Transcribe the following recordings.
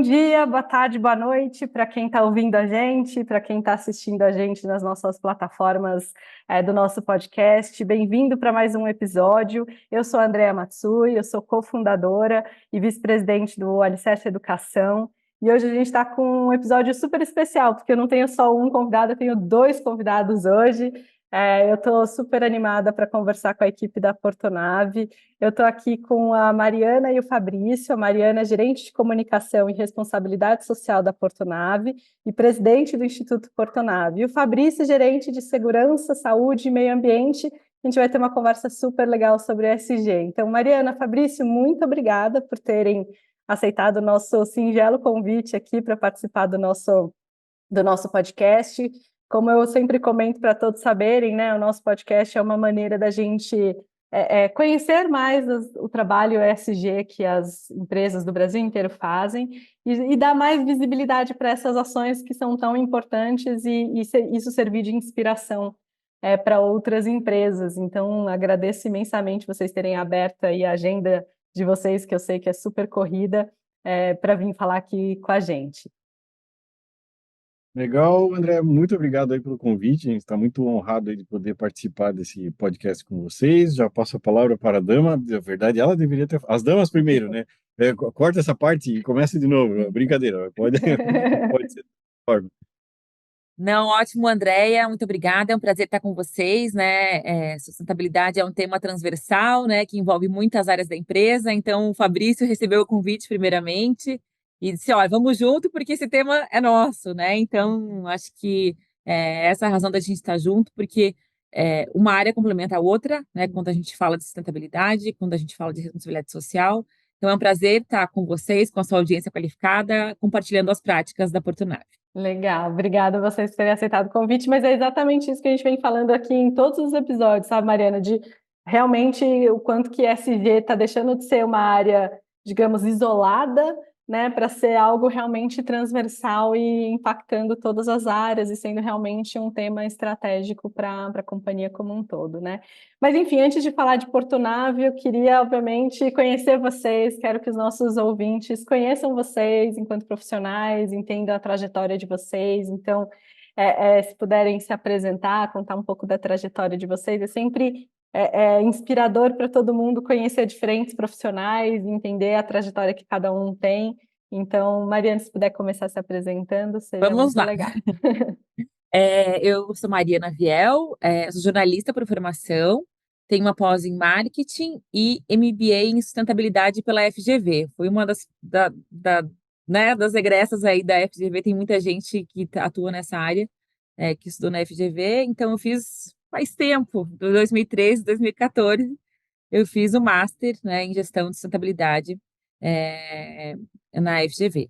dia, boa tarde, boa noite para quem está ouvindo a gente, para quem está assistindo a gente nas nossas plataformas do nosso podcast. Bem-vindo para mais um episódio. Eu sou a Andrea Matsui, eu sou cofundadora e vice-presidente do Alicerce Educação. E hoje a gente está com um episódio super especial, porque eu não tenho só um convidado, eu tenho dois convidados hoje. Eu estou super animada para conversar com a equipe da Portonave. Eu estou aqui com a Mariana e o Fabrício. A Mariana é gerente de comunicação e responsabilidade social da Portonave e presidente do Instituto Portonave. E o Fabrício, gerente de segurança, saúde e meio ambiente. A gente vai ter uma conversa super legal sobre o ESG. Então, Mariana, Fabrício, muito obrigada por terem aceitado o nosso singelo convite aqui para participar do nosso podcast. Como eu sempre comento para todos saberem, né, o nosso podcast é uma maneira da gente conhecer mais o trabalho ESG que as empresas do Brasil inteiro fazem e dar mais visibilidade para essas ações que são tão importantes e isso servir de inspiração para outras empresas. Então, agradeço imensamente vocês terem aberto aí a agenda de vocês, que eu sei que é super corrida, para vir falar aqui com a gente. Legal, André, muito obrigado aí pelo convite. A gente está muito honrado aí de poder participar desse podcast com vocês. Já passo a palavra para a dama. Na verdade, ela deveria ter. As damas primeiro, né? Corta essa parte e começa de novo. Brincadeira, pode, pode ser dessa forma. Não, ótimo, Andréia, muito obrigada, é um prazer estar com vocês, né? Sustentabilidade é um tema transversal, né, que envolve muitas áreas da empresa, então o Fabrício recebeu o convite primeiramente e disse, olha, vamos junto porque esse tema é nosso, né? Então, acho que essa é a razão da gente estar junto, porque uma área complementa a outra, né, quando a gente fala de sustentabilidade, quando a gente fala de responsabilidade social. Então, é um prazer estar com vocês, com a sua audiência qualificada, compartilhando as práticas da Portonave. Legal, obrigada a vocês por terem aceitado o convite, mas é exatamente isso que a gente vem falando aqui em todos os episódios, sabe, Mariana? De realmente o quanto que ESG está deixando de ser uma área, digamos, isolada, né, para ser algo realmente transversal e impactando todas as áreas e sendo realmente um tema estratégico para a companhia como um todo, né? Mas, enfim, antes de falar de Portonave, eu queria, obviamente, conhecer vocês, quero que os nossos ouvintes conheçam vocês enquanto profissionais, entendam a trajetória de vocês, então, se puderem se apresentar, contar um pouco da trajetória de vocês, é sempre inspirador para todo mundo conhecer diferentes profissionais, entender a trajetória que cada um tem. Então, Mariana, se puder começar se apresentando, seria Vamos muito lá. legal. Eu sou Mariana Viel, sou jornalista por formação, tenho uma pós em marketing e MBA em sustentabilidade pela FGV. Fui uma né, das egressas aí da FGV, tem muita gente que atua nessa área, que estudou na FGV, então eu fiz faz tempo, de 2013, 2014, eu fiz o Master, né, em gestão de sustentabilidade na FGV.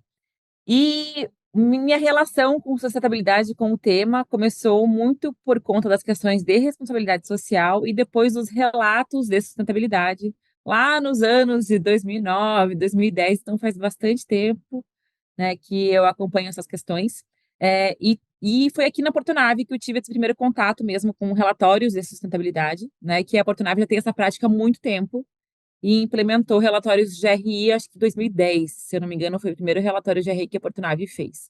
E minha relação com sustentabilidade, com o tema, começou muito por conta das questões de responsabilidade social e depois dos relatos de sustentabilidade, lá nos anos de 2009, 2010, então faz bastante tempo, né, que eu acompanho essas questões. E foi aqui na Portonave que eu tive esse primeiro contato mesmo com relatórios de sustentabilidade, né, que a Portonave já tem essa prática há muito tempo, e implementou relatórios de GRI, acho que em 2010, se eu não me engano, foi o primeiro relatório de GRI que a Portonave fez.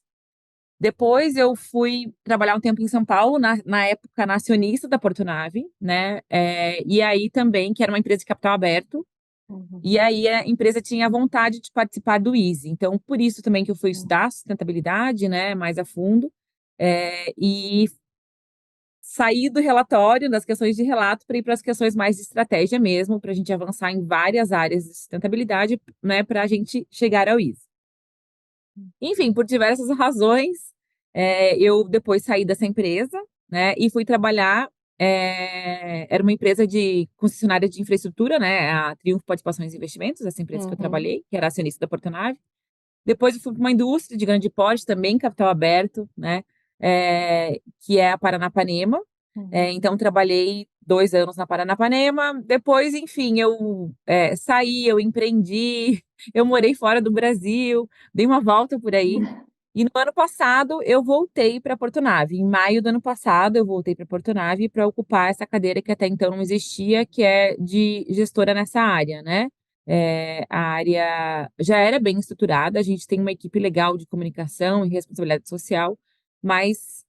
Depois eu fui trabalhar um tempo em São Paulo, na época na acionista da Portonave, né? E aí também, que era uma empresa de capital aberto, e aí a empresa tinha vontade de participar do EASY. Então, por isso também que eu fui estudar sustentabilidade, né, mais a fundo, e sair do relatório, das questões de relato, para ir para as questões mais de estratégia mesmo, para a gente avançar em várias áreas de sustentabilidade, né, para a gente chegar ao ISO. Enfim, por diversas razões, eu depois saí dessa empresa, né, e fui trabalhar, era uma empresa de concessionária de infraestrutura, né, a Triunfo Participações e Investimentos, essa empresa que eu trabalhei, que era acionista da Portonave. Depois eu fui para uma indústria de grande porte, também capital aberto, né, que é a Paranapanema. Então, trabalhei 2 anos na Paranapanema. Depois, enfim, eu saí, eu empreendi, eu morei fora do Brasil, dei uma volta por aí. E no ano passado, eu voltei para a Portonave. Em maio do ano passado, eu voltei para a Portonave para ocupar essa cadeira que até então não existia, que é de gestora nessa área, né? A área já era bem estruturada, a gente tem uma equipe legal de comunicação e responsabilidade social, mas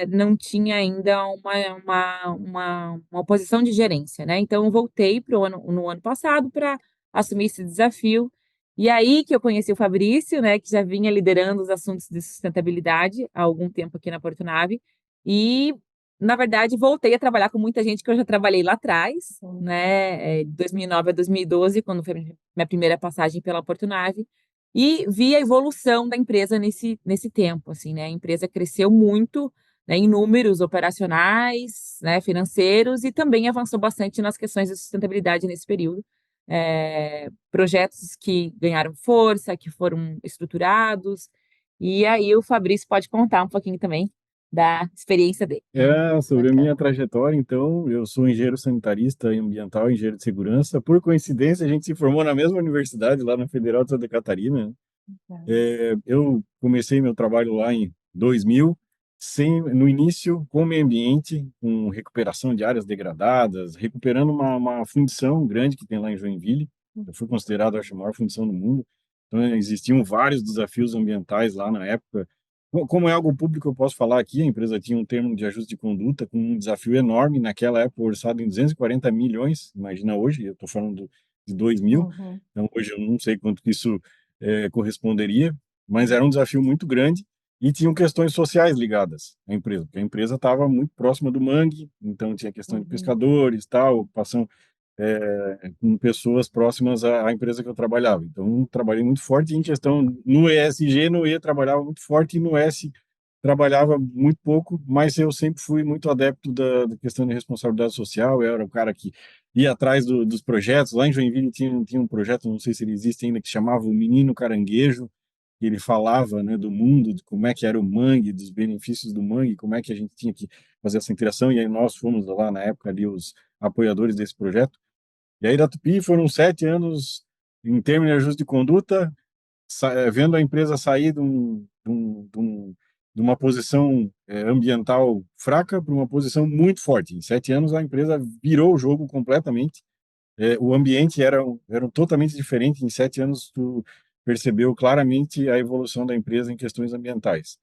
não tinha ainda uma posição de gerência, né? Então, eu voltei no ano passado para assumir esse desafio. E aí que eu conheci o Fabrício, né, que já vinha liderando os assuntos de sustentabilidade há algum tempo aqui na Porto Nave. E, na verdade, voltei a trabalhar com muita gente que eu já trabalhei lá atrás, né, de 2009 a 2012, quando foi minha primeira passagem pela Porto Nave, e vi a evolução da empresa nesse tempo, assim, né? A empresa cresceu muito, né, em números operacionais, né, financeiros, e também avançou bastante nas questões de sustentabilidade nesse período. Projetos que ganharam força, que foram estruturados, e aí o Fabrício pode contar um pouquinho também da experiência dele. Sobre a Bacana. minha trajetória, então, eu sou engenheiro sanitarista e ambiental, engenheiro de segurança. Por coincidência, a gente se formou na mesma universidade, lá na Federal de Santa Catarina, né? Eu comecei meu trabalho lá em 2000, no início com meio ambiente, com recuperação de áreas degradadas, recuperando uma fundição grande que tem lá em Joinville. Eu fui considerado, acho, a maior fundição do mundo. Então, existiam vários desafios ambientais lá na época. Como é algo público, eu posso falar aqui, a empresa tinha um termo de ajuste de conduta com um desafio enorme, naquela época orçado em 240 milhões, imagina hoje, eu estou falando de 2000, Uhum. então hoje eu não sei quanto que isso corresponderia, mas era um desafio muito grande e tinham questões sociais ligadas à empresa, porque a empresa estava muito próxima do mangue, então tinha questão de Uhum. pescadores, tal, ocupação com pessoas próximas à empresa que eu trabalhava. Então, trabalhei muito forte em questão no ESG, no E trabalhava muito forte e no S trabalhava muito pouco, mas eu sempre fui muito adepto da questão de responsabilidade social. Eu era o cara que ia atrás dos projetos. Lá em Joinville tinha um projeto, não sei se ele existe ainda, que chamava o Menino Caranguejo, que ele falava, né, do mundo, de como é que era o mangue, dos benefícios do mangue, como é que a gente tinha que fazer essa interação. E aí nós fomos lá na época ali os apoiadores desse projeto. E aí da Tupi foram 7 anos em termos de ajuste de conduta, vendo a empresa sair de uma posição ambiental fraca para uma posição muito forte. Em 7 anos a empresa virou o jogo completamente. O ambiente era totalmente diferente. Em 7 anos tu percebeu claramente a evolução da empresa em questões ambientais.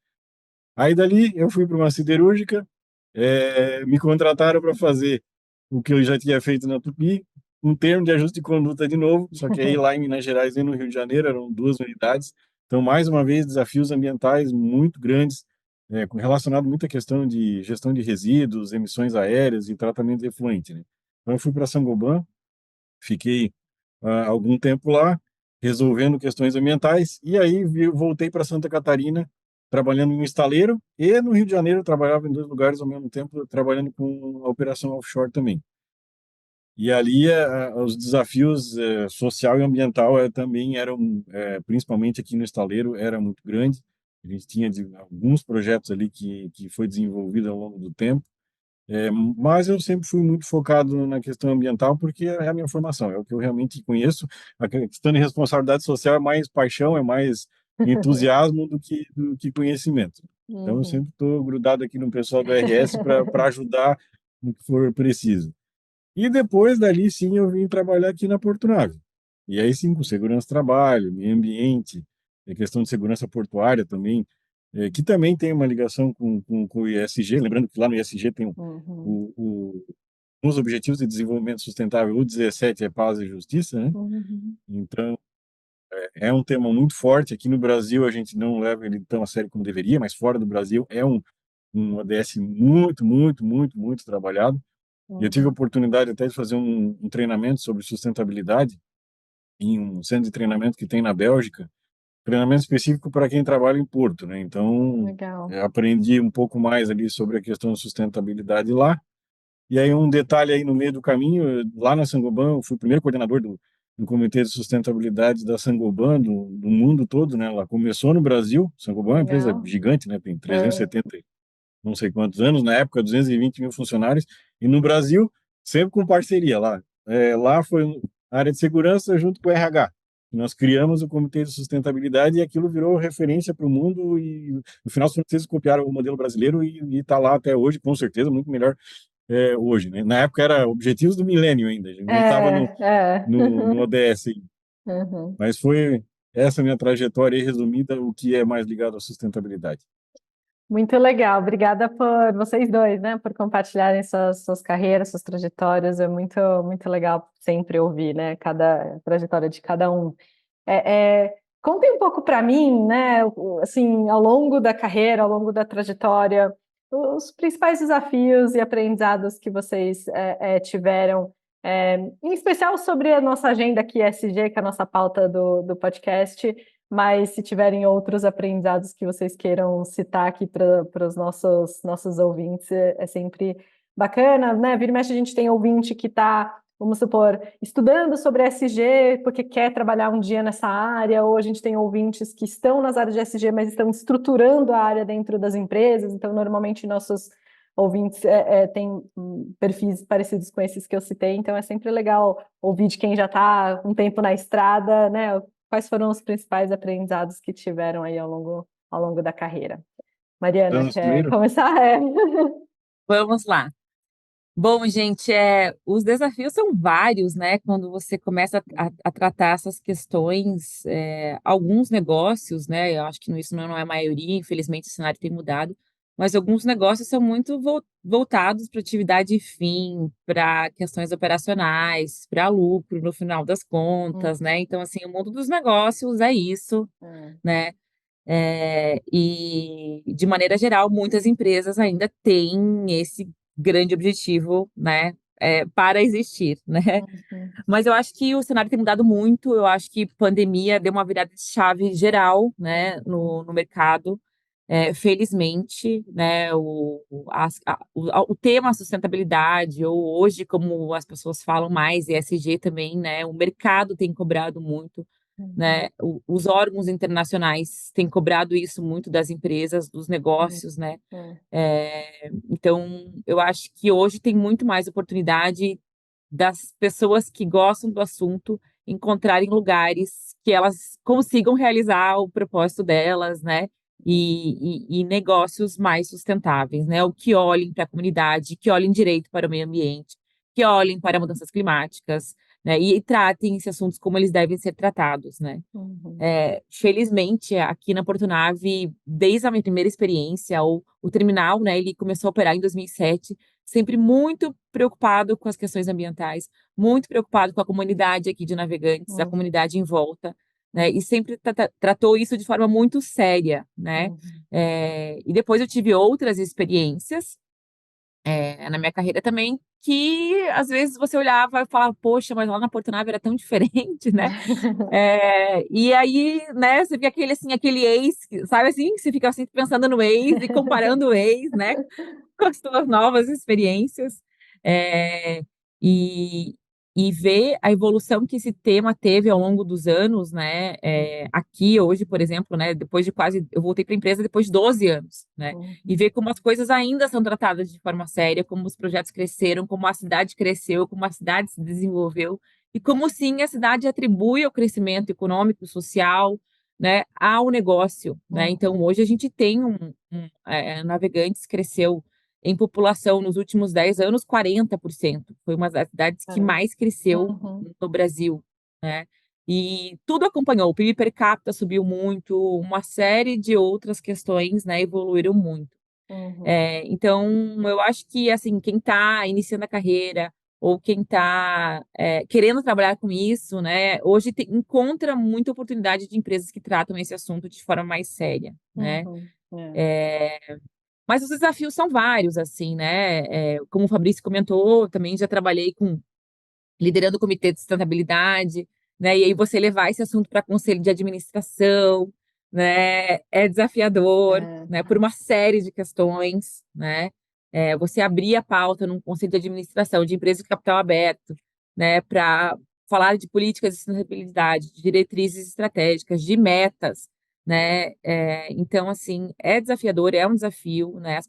Aí dali eu fui para uma siderúrgica, me contrataram para fazer o que eu já tinha feito na Tupi, um termo de ajuste de conduta de novo, só que aí lá em Minas Gerais e no Rio de Janeiro eram duas unidades. Então, mais uma vez, desafios ambientais muito grandes, relacionado muito à questão de gestão de resíduos, emissões aéreas e tratamento de efluente, né? Então, eu fui para Sangoban, fiquei algum tempo lá, resolvendo questões ambientais, e aí voltei para Santa Catarina, trabalhando em um estaleiro, e no Rio de Janeiro eu trabalhava em dois lugares ao mesmo tempo, trabalhando com a operação offshore também. E ali os desafios social e ambiental também eram, principalmente aqui no estaleiro, era muito grande. A gente tinha alguns projetos ali que foi desenvolvido ao longo do tempo, mas eu sempre fui muito focado na questão ambiental porque é a minha formação, é o que eu realmente conheço. A questão de responsabilidade social é mais paixão, é mais entusiasmo do que conhecimento. Então eu Uhum. sempre estou grudado aqui no pessoal do RS para ajudar no que for preciso. E depois dali sim eu vim trabalhar aqui na Porto Nave. E aí sim, com segurança do trabalho, meio ambiente, questão de segurança portuária também, que também tem uma ligação com o ISG. Lembrando que lá no ISG tem Uhum. o, os Objetivos de Desenvolvimento Sustentável, o 17 é paz e justiça, né? Uhum. Então, é um tema muito forte. Aqui no Brasil a gente não leva ele tão a sério como deveria, mas fora do Brasil é um ODS muito, muito, muito, muito trabalhado. E eu tive a Uhum. oportunidade até de fazer um treinamento sobre sustentabilidade em um centro de treinamento que tem na Bélgica, treinamento específico para quem trabalha em porto, né? Então, Legal. aprendi um pouco mais ali sobre a questão de sustentabilidade lá. E aí um detalhe aí no meio do caminho, lá na Sangoban, eu fui o primeiro coordenador do Comitê de Sustentabilidade da Sangoban, do mundo todo, né? Ela começou no Brasil. Sangoban é uma empresa Legal. gigante, né? Tem É. 370 não sei quantos anos, na época 220 mil funcionários, e no Brasil, sempre com parceria lá. Lá foi a área de segurança junto com o RH. Nós criamos o Comitê de Sustentabilidade e aquilo virou referência para o mundo e, no final, os franceses copiaram o modelo brasileiro e está lá até hoje, com certeza, muito melhor hoje. Né? Na época era Objetivos do Milênio ainda, a gente não estava no, É, é. no ODS. Uhum. Mas foi essa minha trajetória aí resumida, o que é mais ligado à sustentabilidade. Muito legal, obrigada por vocês dois, né, por compartilharem suas carreiras, suas trajetórias. É muito legal sempre ouvir, né, cada trajetória de cada um. Contem um pouco para mim, né, assim, ao longo da carreira, ao longo da trajetória, os principais desafios e aprendizados que vocês tiveram, em especial sobre a nossa agenda aqui ESG, que é a nossa pauta do podcast, mas se tiverem outros aprendizados que vocês queiram citar aqui para os nossos ouvintes, é sempre bacana, né? Vira e mexe, a gente tem ouvinte que está, vamos supor, estudando sobre SG porque quer trabalhar um dia nessa área, ou a gente tem ouvintes que estão nas áreas de SG, mas estão estruturando a área dentro das empresas, então normalmente nossos ouvintes têm perfis parecidos com esses que eu citei, então é sempre legal ouvir de quem já está um tempo na estrada, né? Quais foram os principais aprendizados que tiveram aí ao longo da carreira? Mariana, Damas quer primeiro? começar? Vamos lá. Bom, gente, os desafios são vários, né? Quando você começa a tratar essas questões, alguns negócios, né? Eu acho que isso não é a maioria, infelizmente o cenário tem mudado, mas alguns negócios são muito voltados para atividade fim, para questões operacionais, para lucro no final das contas, né? Então, assim, o mundo dos negócios é isso, né? E, de maneira geral, muitas empresas ainda têm esse grande objetivo, né, para existir, né? Mas eu acho que o cenário tem mudado muito, eu acho que pandemia deu uma virada de chave geral, né, no mercado, felizmente, né, o tema sustentabilidade, ou hoje, como as pessoas falam mais, ESG também, né, o mercado tem cobrado muito, né, os órgãos internacionais têm cobrado isso muito das empresas, dos negócios, né, então eu acho que hoje tem muito mais oportunidade das pessoas que gostam do assunto encontrarem lugares que elas consigam realizar o propósito delas, né, e negócios mais sustentáveis, né, o que olhem para a comunidade, que olhem direito para o meio ambiente, que olhem para mudanças climáticas, né, e tratem esses assuntos como eles devem ser tratados, né. Felizmente, aqui na Portonave, desde a minha primeira experiência, o terminal, né, ele começou a operar em 2007, sempre muito preocupado com as questões ambientais, muito preocupado com a comunidade aqui de navegantes, a comunidade em volta, né, e sempre tratou isso de forma muito séria, né. E depois eu tive outras experiências, na minha carreira também, que às vezes você olhava e falava, poxa, mas lá na Portonave era tão diferente, né? E aí, né, você vê aquele ex, sabe assim, que você fica sempre pensando no ex e comparando o ex, né, com as suas novas experiências, eh, e, e ver a evolução que esse tema teve ao longo dos anos, né, aqui hoje, por exemplo, né, eu voltei para a empresa depois de 12 anos, né, e ver como as coisas ainda são tratadas de forma séria, como os projetos cresceram, como a cidade cresceu, como a cidade se desenvolveu, e como sim a cidade atribui ao crescimento econômico, social, né, ao negócio, né? Então hoje a gente tem Navegantes cresceu em população nos últimos 10 anos 40%. Foi uma das cidades que mais cresceu no Brasil, né? E tudo acompanhou. O PIB per capita subiu muito, uma série de outras questões, né, evoluíram muito. Então, eu acho que, assim, quem está iniciando a carreira ou quem está querendo trabalhar com isso, né, hoje encontra muita oportunidade de empresas que tratam esse assunto de forma mais séria, né? Mas os desafios são vários, assim, né? Como o Fabrício comentou, também já trabalhei liderando o comitê de sustentabilidade, né? E aí você levar esse assunto para conselho de administração, né? É desafiador, né? Por uma série de questões, né? Você abrir a pauta num conselho de administração de empresas de capital aberto, né? Para falar de políticas de sustentabilidade, de diretrizes estratégicas, de metas, né? Então, assim, é desafiador, é um desafio, né? As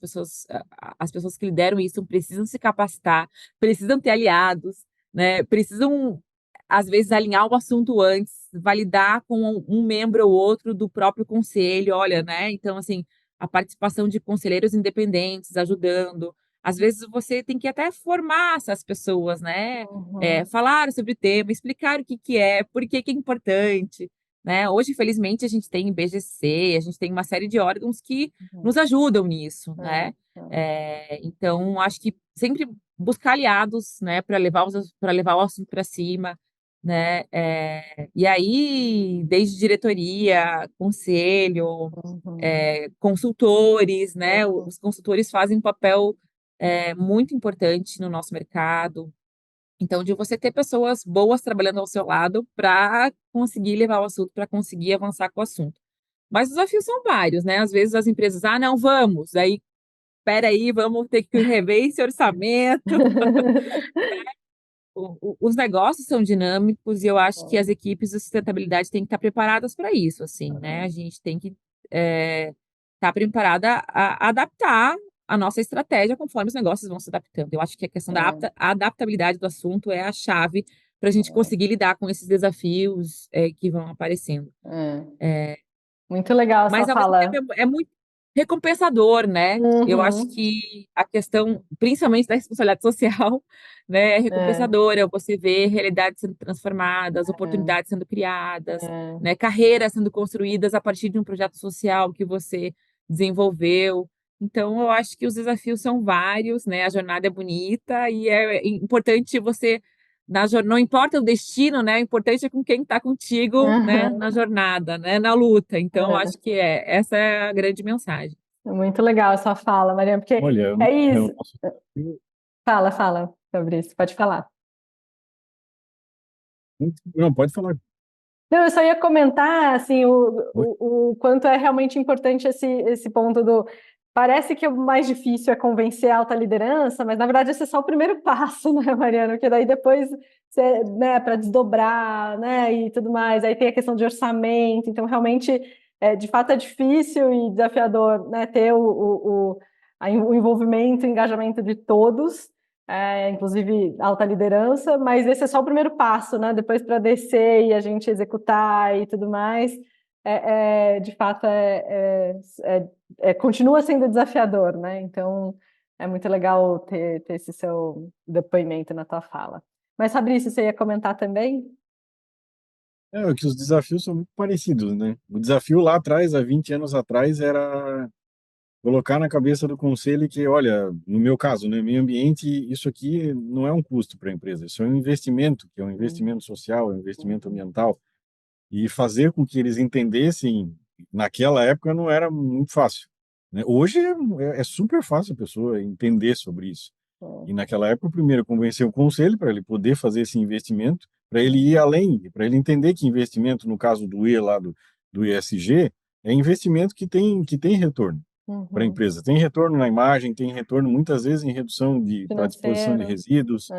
pessoas que lideram isso precisam se capacitar, precisam ter aliados, né, precisam, às vezes, alinhar o assunto antes, validar com um membro ou outro do próprio conselho, olha, né? Então, assim, a participação de conselheiros independentes ajudando, às vezes você tem que até formar essas pessoas, né? Uhum. Falar sobre o tema, explicar o que que é, por que que é importante, né? Hoje, felizmente, a gente tem BGC, a gente tem uma série de órgãos que Uhum. nos ajudam nisso, É, né? Então, acho que sempre buscar aliados, né, para levar o assunto para cima, né? E aí, desde diretoria, conselho, uhum. consultores, né? Uhum. Os consultores fazem um papel muito importante no nosso mercado. Então, de você ter pessoas boas trabalhando ao seu lado para conseguir levar o assunto, para conseguir avançar com o assunto. Mas os desafios são vários, né? Às vezes as empresas, não, vamos, aí, espera aí, vamos ter que rever esse orçamento. Os negócios são dinâmicos e eu acho que as equipes de sustentabilidade têm que estar preparadas para isso, assim, né? A gente tem que estar preparada a adaptar a nossa estratégia conforme os negócios vão se adaptando. Eu acho que a questão da É, a adaptabilidade do assunto é a chave para a gente conseguir lidar com esses desafios que vão aparecendo. é. Muito legal a sua Mas, ao mesmo fala. tempo, é muito recompensador, né? Eu acho Uhum. que a questão, principalmente da responsabilidade social, né, é É, recompensadora. Você vê realidades sendo transformadas, é, oportunidades sendo criadas, é. né, carreiras sendo construídas a partir de um projeto social que você desenvolveu. Então, eu acho que os desafios são vários, né? A jornada é bonita e é importante você não importa o destino, né? O importante é com quem está contigo, né? Aham, Na jornada, né? Na luta. Então, acho é. que essa é a grande mensagem. Muito legal a sua fala, Mariana, porque Olha, é o isso. nosso Fala, Fabrício, pode falar. não, pode falar. Não, eu só ia comentar assim Oi? o quanto é realmente importante esse ponto do. Parece que o mais difícil é convencer a alta liderança, mas na verdade esse é só o primeiro passo, né, Mariana? Porque daí depois, você, né, para desdobrar, né, e tudo mais, aí tem a questão de orçamento, então realmente, de fato, é difícil e desafiador, né, ter o envolvimento, o engajamento de todos, inclusive alta liderança, mas esse é só o primeiro passo, né? Depois para descer e a gente executar e tudo mais, de fato continua sendo desafiador, né? Então é muito legal ter esse seu depoimento na tua fala. Mas Fabrício, você ia comentar também? Que os desafios são muito parecidos, né? O desafio lá atrás, há 20 anos atrás, era colocar na cabeça do conselho que, olha, no meu caso, né, meio ambiente, isso aqui não é um custo para a empresa, isso é um investimento, que é um Uhum, investimento social, é um investimento uhum, ambiental, e fazer com que eles entendessem, naquela época não era muito fácil, né? Hoje é super fácil a pessoa entender sobre isso. E naquela época, primeiro, convencer o conselho para ele poder fazer esse investimento, para ele ir além, para ele entender que investimento, no caso do E lá do ESG, é investimento que tem retorno para a uhum. empresa. Tem retorno na imagem, tem retorno muitas vezes em redução para disposição de Financeiro. resíduos,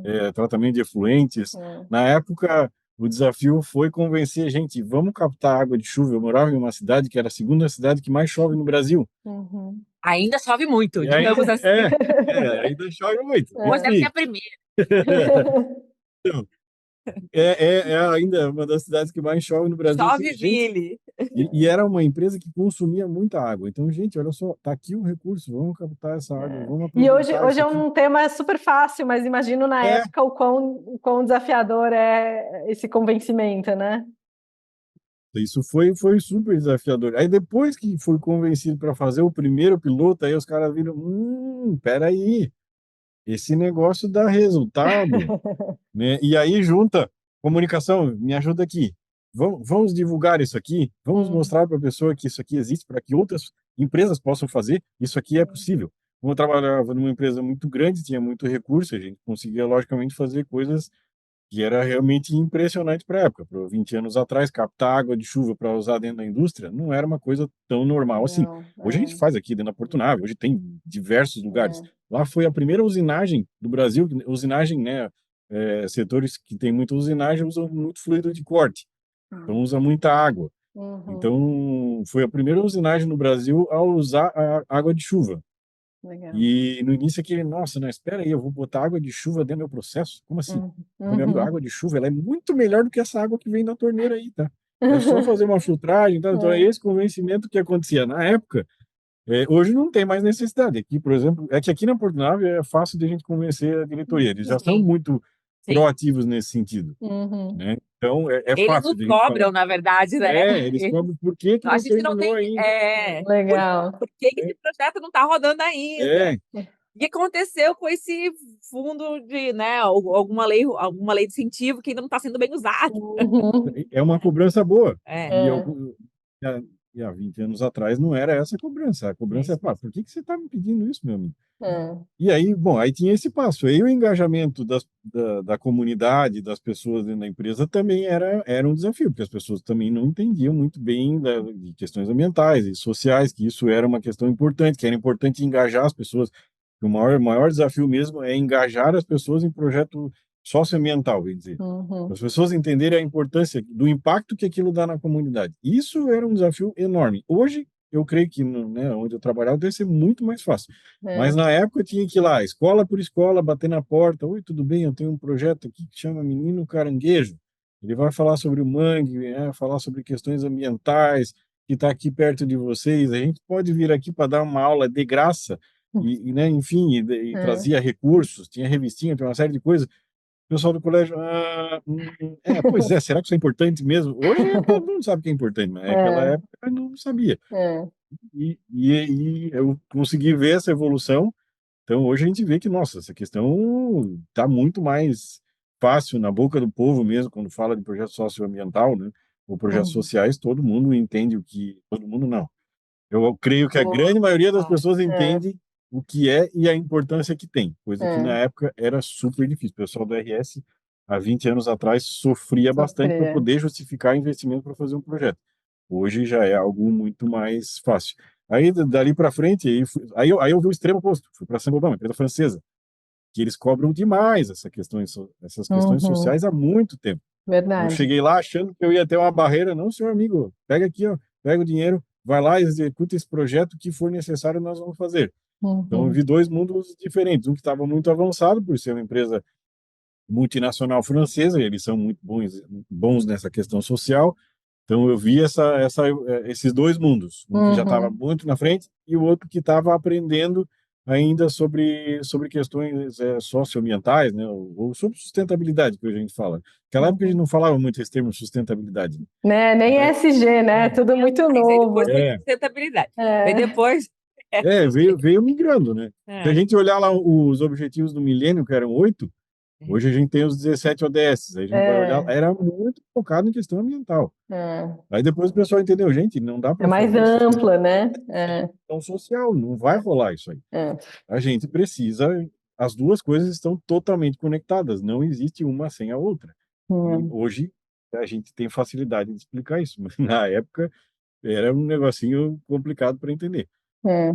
É, tratamento de efluentes. é. Na época, o desafio foi convencer a gente, vamos captar água de chuva. Eu morava em uma cidade que era a segunda cidade que mais chove no Brasil. Uhum. Ainda chove muito, E aí, digamos assim. ainda chove muito. Hoje deve ser a Enfim, primeira. é ainda uma das cidades que mais chove no Brasil. Chove, Gente, Vili. e era uma empresa que consumia muita água. Então, gente, olha só, tá aqui o recurso, vamos captar essa água, vamos E hoje, aproveitar hoje isso é aqui. um tema super fácil, mas imagino na É, época o quão desafiador é esse convencimento, né? isso foi super desafiador. Aí depois que fui convencido para fazer o primeiro piloto, aí os caras viram, peraí, esse negócio dá resultado, né? E aí junta comunicação, me ajuda aqui. Vamos divulgar isso aqui, vamos Hum, mostrar para a pessoa que isso aqui existe, para que outras empresas possam fazer, isso aqui é possível. Como eu trabalhava numa empresa muito grande, tinha muito recurso, a gente conseguia, logicamente, fazer coisas que era realmente impressionante para a época. Para 20 anos atrás, captar água de chuva para usar dentro da indústria não era uma coisa tão normal assim. não, Hoje a gente faz aqui dentro da Porto Nave, hoje tem diversos lugares. Lá foi a primeira usinagem do Brasil, usinagem, né? Setores que tem muita usinagem usam muito fluido de corte, então usa muita água. uhum, Então foi a primeira usinagem no Brasil a usar a água de chuva. legal. E no início aquele, nossa, não, espera aí, eu vou botar água de chuva dentro do meu processo? Como assim? Meu amigo, a água Uhum. de chuva, ela é muito melhor do que essa água que vem da torneira aí, tá? É só fazer uma filtragem, tá? Então é esse convencimento que acontecia. Na época, Hoje não tem mais necessidade. Aqui, por exemplo, é que aqui na Portunave é fácil de a gente convencer a diretoria. Eles já são Sim, muito sim. proativos nesse sentido, Uhum. né? Então, é Eles fácil nos de a gente falar. cobram, na verdade, né? Eles cobram por que que A não gente não terminou tem. ainda. Legal. Por que esse projeto não está rodando ainda? É, O que aconteceu com esse fundo de, né, alguma lei de incentivo que ainda não está sendo bem usada? Uhum. é uma cobrança boa. É, E, É, eu, e há 20 anos atrás não era essa a cobrança. A é cobrança isso pá, mesmo. por que que você está me pedindo isso, meu amigo? é. E aí, bom, aí tinha esse passo. Aí o engajamento da comunidade, das pessoas dentro da empresa também era um desafio, porque as pessoas também não entendiam muito bem de questões ambientais e sociais, que isso era uma questão importante, que era importante engajar as pessoas. Que o maior desafio mesmo é engajar as pessoas em projeto socioambiental, quer dizer. Uhum. As pessoas entenderem a importância do impacto que aquilo dá na comunidade. Isso era um desafio enorme. Hoje, eu creio que, né, onde eu trabalhava deve ser muito mais fácil. É. Mas na época eu tinha que ir lá, escola por escola, bater na porta. Oi, tudo bem? Eu tenho um projeto aqui que chama Menino Caranguejo. Ele vai falar sobre o mangue, falar sobre questões ambientais, que está aqui perto de vocês. A gente pode vir aqui para dar uma aula de graça né, enfim, e É. trazia recursos, tinha revistinha, tinha uma série de coisas. O pessoal do colégio, pois é, será que isso é importante mesmo? Hoje todo mundo sabe que é importante, mas naquela É. época eu não sabia. É. E eu consegui ver essa evolução. Então, hoje a gente vê que, nossa, essa questão está muito mais fácil na boca do povo mesmo, quando fala de projeto socioambiental, né? Ou projetos Uhum. sociais, todo mundo entende o que. Todo mundo não. Eu creio que a Boa. grande maioria das pessoas É. entende o que é e a importância que tem, coisa que na É. época era super difícil. O pessoal do RS, há 20 anos atrás, sofria bastante para Sofrer. poder justificar investimento para fazer um projeto. Hoje já é algo muito mais fácil. Aí, dali para frente, aí eu vi o extremo oposto. Fui para a Saint-Gobain, uma empresa francesa, que eles cobram demais essas questões Uhum. sociais há muito tempo. Eu Verdade. cheguei lá achando que eu ia ter uma barreira. Não, senhor amigo, pega aqui, ó, pega o dinheiro, vai lá e executa esse projeto que for necessário, nós vamos fazer. Então, eu Uhum. vi dois mundos diferentes. Um que estava muito avançado, por ser uma empresa multinacional francesa, e eles são muito bons nessa questão social. Então, eu vi esses dois mundos. Um que já estava Uhum. muito na frente e o outro que estava aprendendo ainda sobre questões socioambientais, né, ou sobre sustentabilidade, que hoje a gente fala. Naquela época a gente Uhum. não falava muito esse termo sustentabilidade, né? Né? Nem Mas, ESG, né? Tudo muito Mas aí depois novo. foi é, sustentabilidade. Aí É. depois. veio migrando, né? Se a É, gente olhar lá os objetivos do milênio, que eram 8, é, hoje a gente tem os 17 ODS. Aí a gente vai olhar, É. era muito focado em questão ambiental. É. Aí depois o pessoal entendeu, gente, não dá É para mais fazer ampla, né? É. sustentação social, não vai rolar isso aí. É. A gente precisa, as duas coisas estão totalmente conectadas, não existe uma sem a outra. E Hum. hoje a gente tem facilidade de explicar isso, mas na época era um negocinho complicado para entender. É.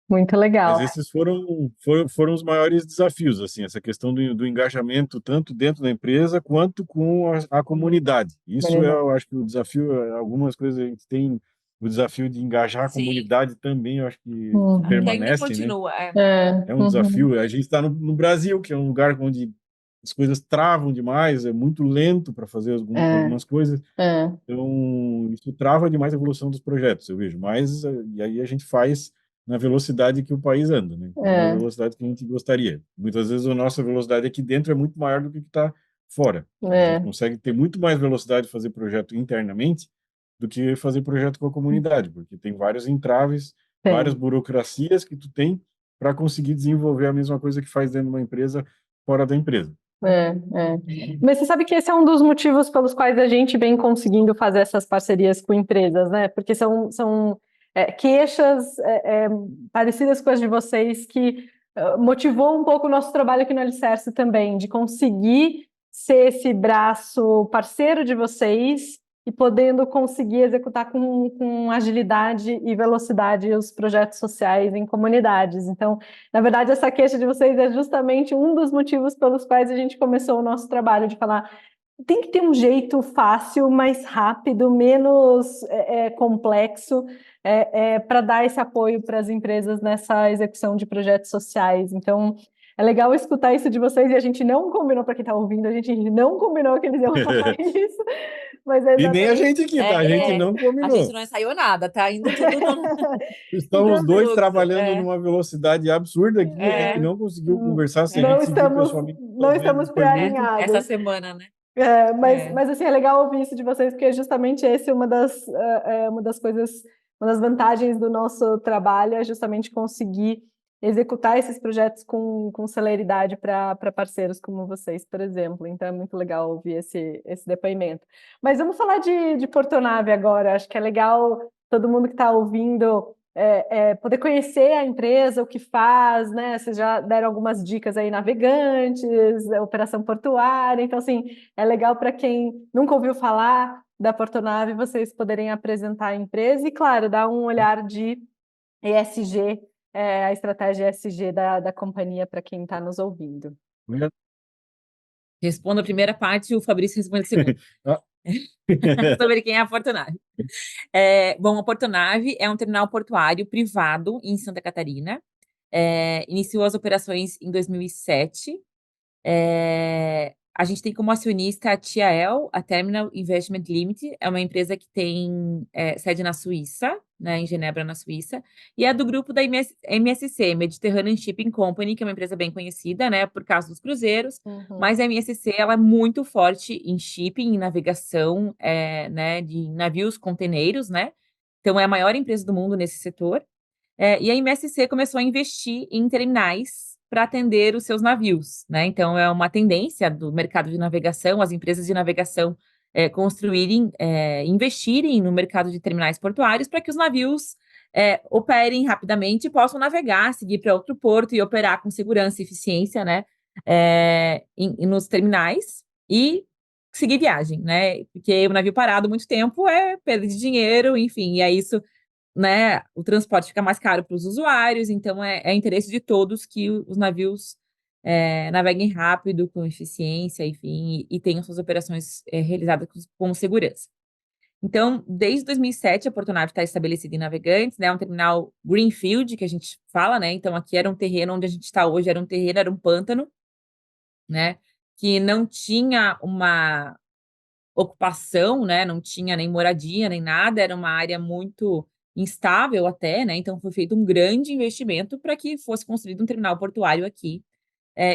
Muito Mas legal. esses foram os maiores desafios, assim, essa questão do engajamento tanto dentro da empresa quanto com a comunidade. Isso é, Verdade. eu acho que o desafio, algumas coisas a gente tem o desafio de engajar a sim, comunidade também, eu acho que Uhum. que ainda permanece, né? continua. É. É. É um Uhum. desafio. A gente está no Brasil, que é um lugar onde as coisas travam demais, é muito lento para fazer É. algumas coisas. É. Então, isso trava demais a evolução dos projetos, eu vejo. Mas, e aí a gente faz na velocidade que o país anda, né? Não na É. velocidade que a gente gostaria. Muitas vezes a nossa velocidade aqui dentro é muito maior do que está fora. A gente É. consegue ter muito mais velocidade de fazer projeto internamente do que fazer projeto com a comunidade, porque tem vários entraves, várias Tem. burocracias que tu tem para conseguir desenvolver a mesma coisa que faz dentro de uma empresa fora da empresa. É, é. Mas você sabe que esse é um dos motivos pelos quais a gente vem conseguindo fazer essas parcerias com empresas, né? Porque são queixas parecidas com as de vocês que motivou um pouco o nosso trabalho aqui no Alicerce também, de conseguir ser esse braço parceiro de vocês e podendo conseguir executar com agilidade e velocidade os projetos sociais em comunidades. Então, na verdade, essa queixa de vocês é justamente um dos motivos pelos quais a gente começou o nosso trabalho, de falar, tem que ter um jeito fácil, mais rápido, menos complexo, para dar esse apoio para as empresas nessa execução de projetos sociais. Então, é legal escutar isso de vocês, e a gente não combinou, para quem está ouvindo, a gente não combinou que eles iam falar isso, Mas é E nem a gente aqui, tá? A gente não A gente combinou. não ensaiou nada, tá indo tudo no Estamos os dois fluxo. trabalhando numa velocidade absurda aqui, a gente É, não conseguiu conversar. Se a Não gente se viu estamos, pessoalmente não duas vezes, estamos foi muito. essa pré-alinhados. semana, né? Mas, É. mas assim, é legal ouvir isso de vocês, porque justamente esse é uma das coisas, uma das vantagens do nosso trabalho é justamente conseguir executar esses projetos com celeridade para parceiros como vocês, por exemplo. Então é muito legal ouvir esse depoimento. Mas vamos falar de Portonave agora. Acho que é legal todo mundo que está ouvindo poder conhecer a empresa, o que faz, né? Vocês já deram algumas dicas aí, navegantes, operação portuária. Então, assim, é legal para quem nunca ouviu falar da Portonave, vocês poderem apresentar a empresa e, claro, dar um olhar de ESG, a estratégia ESG da companhia para quem está nos ouvindo. Respondo a primeira parte, o Fabrício responde a segunda. Sobre quem é a Portonave. Bom, a Portonave é um terminal portuário privado em Santa Catarina. Iniciou as operações em 2007. A gente tem como acionista a TIAL, a Terminal Investment Limited, é uma empresa que tem sede na Suíça, né, em Genebra, na Suíça, e é do grupo da MSC, Mediterranean Shipping Company, que é uma empresa bem conhecida, né, por causa dos cruzeiros, mas a MSC ela é muito forte em shipping, em navegação, né, de navios containeiros, né, então é a maior empresa do mundo nesse setor. E a MSC começou a investir em terminais para atender os seus navios, né? Então, é uma tendência do mercado de navegação, as empresas de navegação investirem no mercado de terminais portuários para que os navios operem rapidamente e possam navegar, seguir para outro porto e operar com segurança e eficiência, né? Nos terminais e seguir viagem, né? Porque o navio parado muito tempo é perda de dinheiro, enfim, e é isso, né, o transporte fica mais caro para os usuários, então é interesse de todos que os navios naveguem rápido, com eficiência, enfim, e tenham suas operações realizadas com segurança. Então, desde 2007, a Portonave está estabelecida em Navegantes, né, é um terminal greenfield, que a gente fala, né, então aqui era um terreno onde a gente está hoje, era um pântano, né, que não tinha uma ocupação, né? Não tinha nem moradia, nem nada, era uma área muito instável até, né? Então foi feito um grande investimento para que fosse construído um terminal portuário aqui.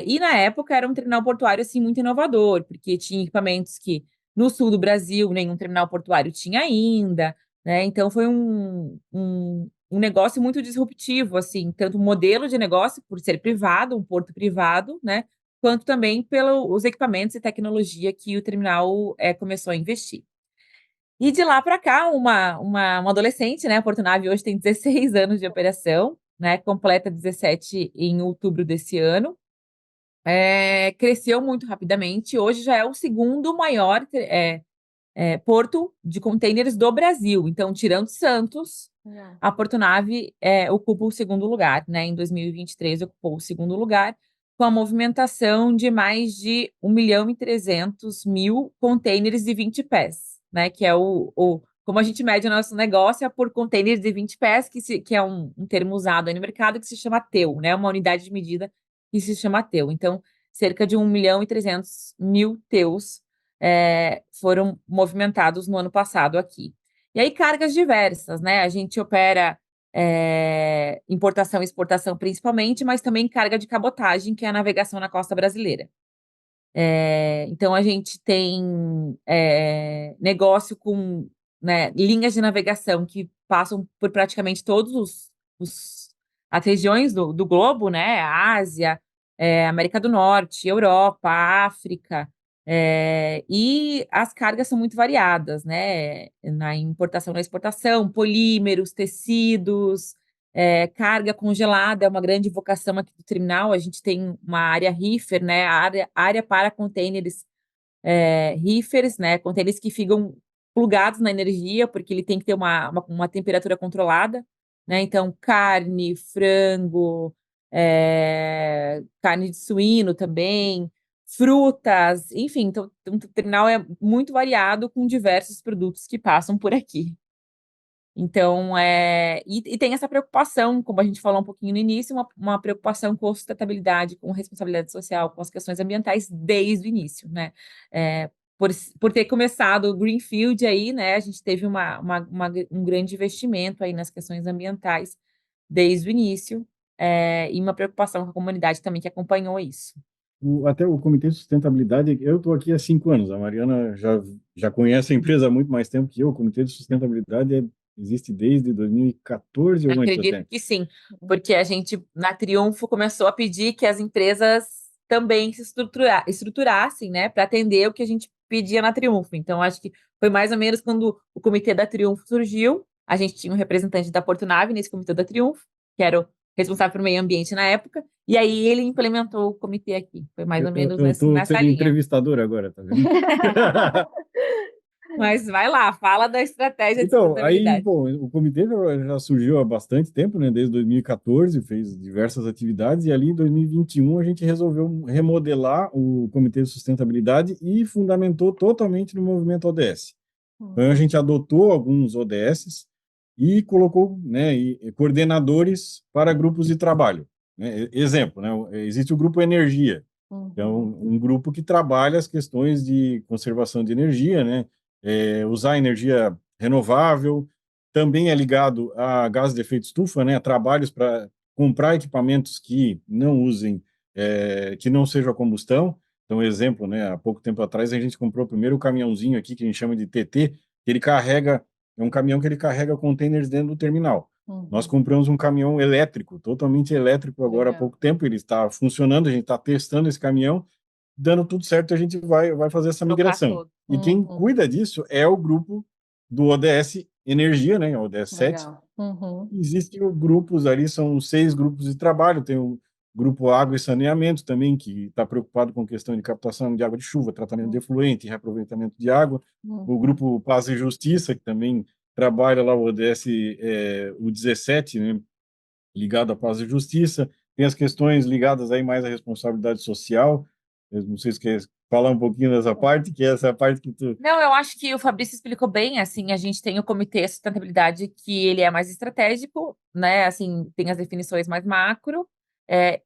E na época era um terminal portuário assim muito inovador, porque tinha equipamentos que no sul do Brasil nenhum terminal portuário tinha ainda, né? Então foi um negócio muito disruptivo, assim, tanto o modelo de negócio por ser privado, um porto privado, né? Quanto também pelos equipamentos e tecnologia que o terminal começou a investir. E de lá para cá, uma adolescente, né? A Portonave hoje tem 16 anos de operação, né? Completa 17 em outubro desse ano. Cresceu muito rapidamente. Hoje já é o segundo maior porto de containers do Brasil. Então, tirando Santos, a Portonave ocupa o segundo lugar, né? Em 2023 ocupou o segundo lugar, com a movimentação de mais de 1.300.000 containers de 20 pés, né? Que é como a gente mede o nosso negócio é por containers de 20 pés, que é um termo usado aí no mercado que se chama TEU, né? Uma unidade de medida que se chama TEU. Então, cerca de 1.300.000 TEUs foram movimentados no ano passado aqui. E aí, cargas diversas, né? A gente opera importação e exportação principalmente, mas também carga de cabotagem, que é a navegação na costa brasileira. Então, a gente tem negócio com, né, linhas de navegação que passam por praticamente todas as regiões do globo, né? Ásia, América do Norte, Europa, África, e as cargas são muito variadas, né? Na importação e na exportação, polímeros, tecidos, carga congelada é uma grande vocação aqui do terminal. A gente tem uma área reefer, né? Área para containers reefers, né? Containers que ficam plugados na energia, porque ele tem que ter uma temperatura controlada, né? Então, carne, frango, carne de suíno também, frutas, enfim, então o terminal é muito variado com diversos produtos que passam por aqui. Então, e tem essa preocupação, como a gente falou um pouquinho no início, uma preocupação com sustentabilidade, com responsabilidade social, com as questões ambientais desde o início, né? por ter começado o Greenfield aí, né, a gente teve um grande investimento aí nas questões ambientais desde o início, e uma preocupação com a comunidade também que acompanhou isso. Até o Comitê de Sustentabilidade, eu estou aqui há 5 anos, a Mariana já conhece a empresa há muito mais tempo que eu. O Comitê de Sustentabilidade existe desde 2014 ou antes Acredito até. que sim, porque a gente, na Triunfo, começou a pedir que as empresas também se estruturassem, né, para atender o que a gente pedia na Triunfo. Então, acho que foi mais ou menos quando o comitê da Triunfo surgiu. A gente tinha um representante da Portonave nesse comitê da Triunfo, que era o responsável pelo meio ambiente na época, e aí ele implementou o comitê aqui. Foi mais ou menos Eu estou nessa linha. entrevistador agora, tá vendo? Mas vai lá, fala da estratégia de Então, aí, sustentabilidade. bom, o comitê já surgiu há bastante tempo, né? Desde 2014, fez diversas atividades, e ali em 2021 a gente resolveu remodelar o Comitê de Sustentabilidade e fundamentou totalmente no movimento ODS. Então, a gente adotou alguns ODSs e colocou, né, coordenadores para grupos de trabalho, né? Exemplo, né? Existe o grupo Energia, que é um grupo que trabalha as questões de conservação de energia, né? Usar energia renovável, também é ligado a gás de efeito estufa, né? Trabalhos para comprar equipamentos que não usem, que não sejam a combustão. Então, exemplo, né? Há pouco tempo atrás a gente comprou o primeiro caminhãozinho aqui que a gente chama de TT, que ele carrega, é um caminhão que ele carrega containers dentro do terminal. Nós compramos um caminhão elétrico, totalmente elétrico, agora há pouco tempo, ele está funcionando, a gente está testando esse caminhão, dando tudo certo, a gente vai fazer essa Trocar migração. todo. E quem cuida disso é o grupo do ODS Energia, né, o ODS 7. Existem grupos ali, são 6 grupos de trabalho, tem o grupo Água e Saneamento também, que está preocupado com questão de captação de água de chuva, tratamento de efluente, reaproveitamento de água. O grupo Paz e Justiça, que também trabalha lá o ODS, o 17, né, ligado à paz e justiça. Tem as questões ligadas aí mais à responsabilidade social. Eu não sei se quer falar um pouquinho dessa parte, que é essa parte que tu... Não, eu acho que o Fabrício explicou bem, assim, a gente tem o Comitê de Sustentabilidade que ele é mais estratégico, né, assim, tem as definições mais macro,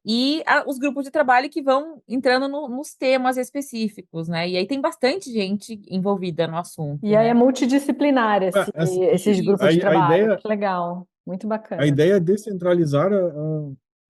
e os grupos de trabalho que vão entrando nos temas específicos, né, e aí tem bastante gente envolvida no assunto, E aí é né. multidisciplinar Assim, esses grupos de a trabalho. ideia, Que legal, muito a bacana. ideia é descentralizar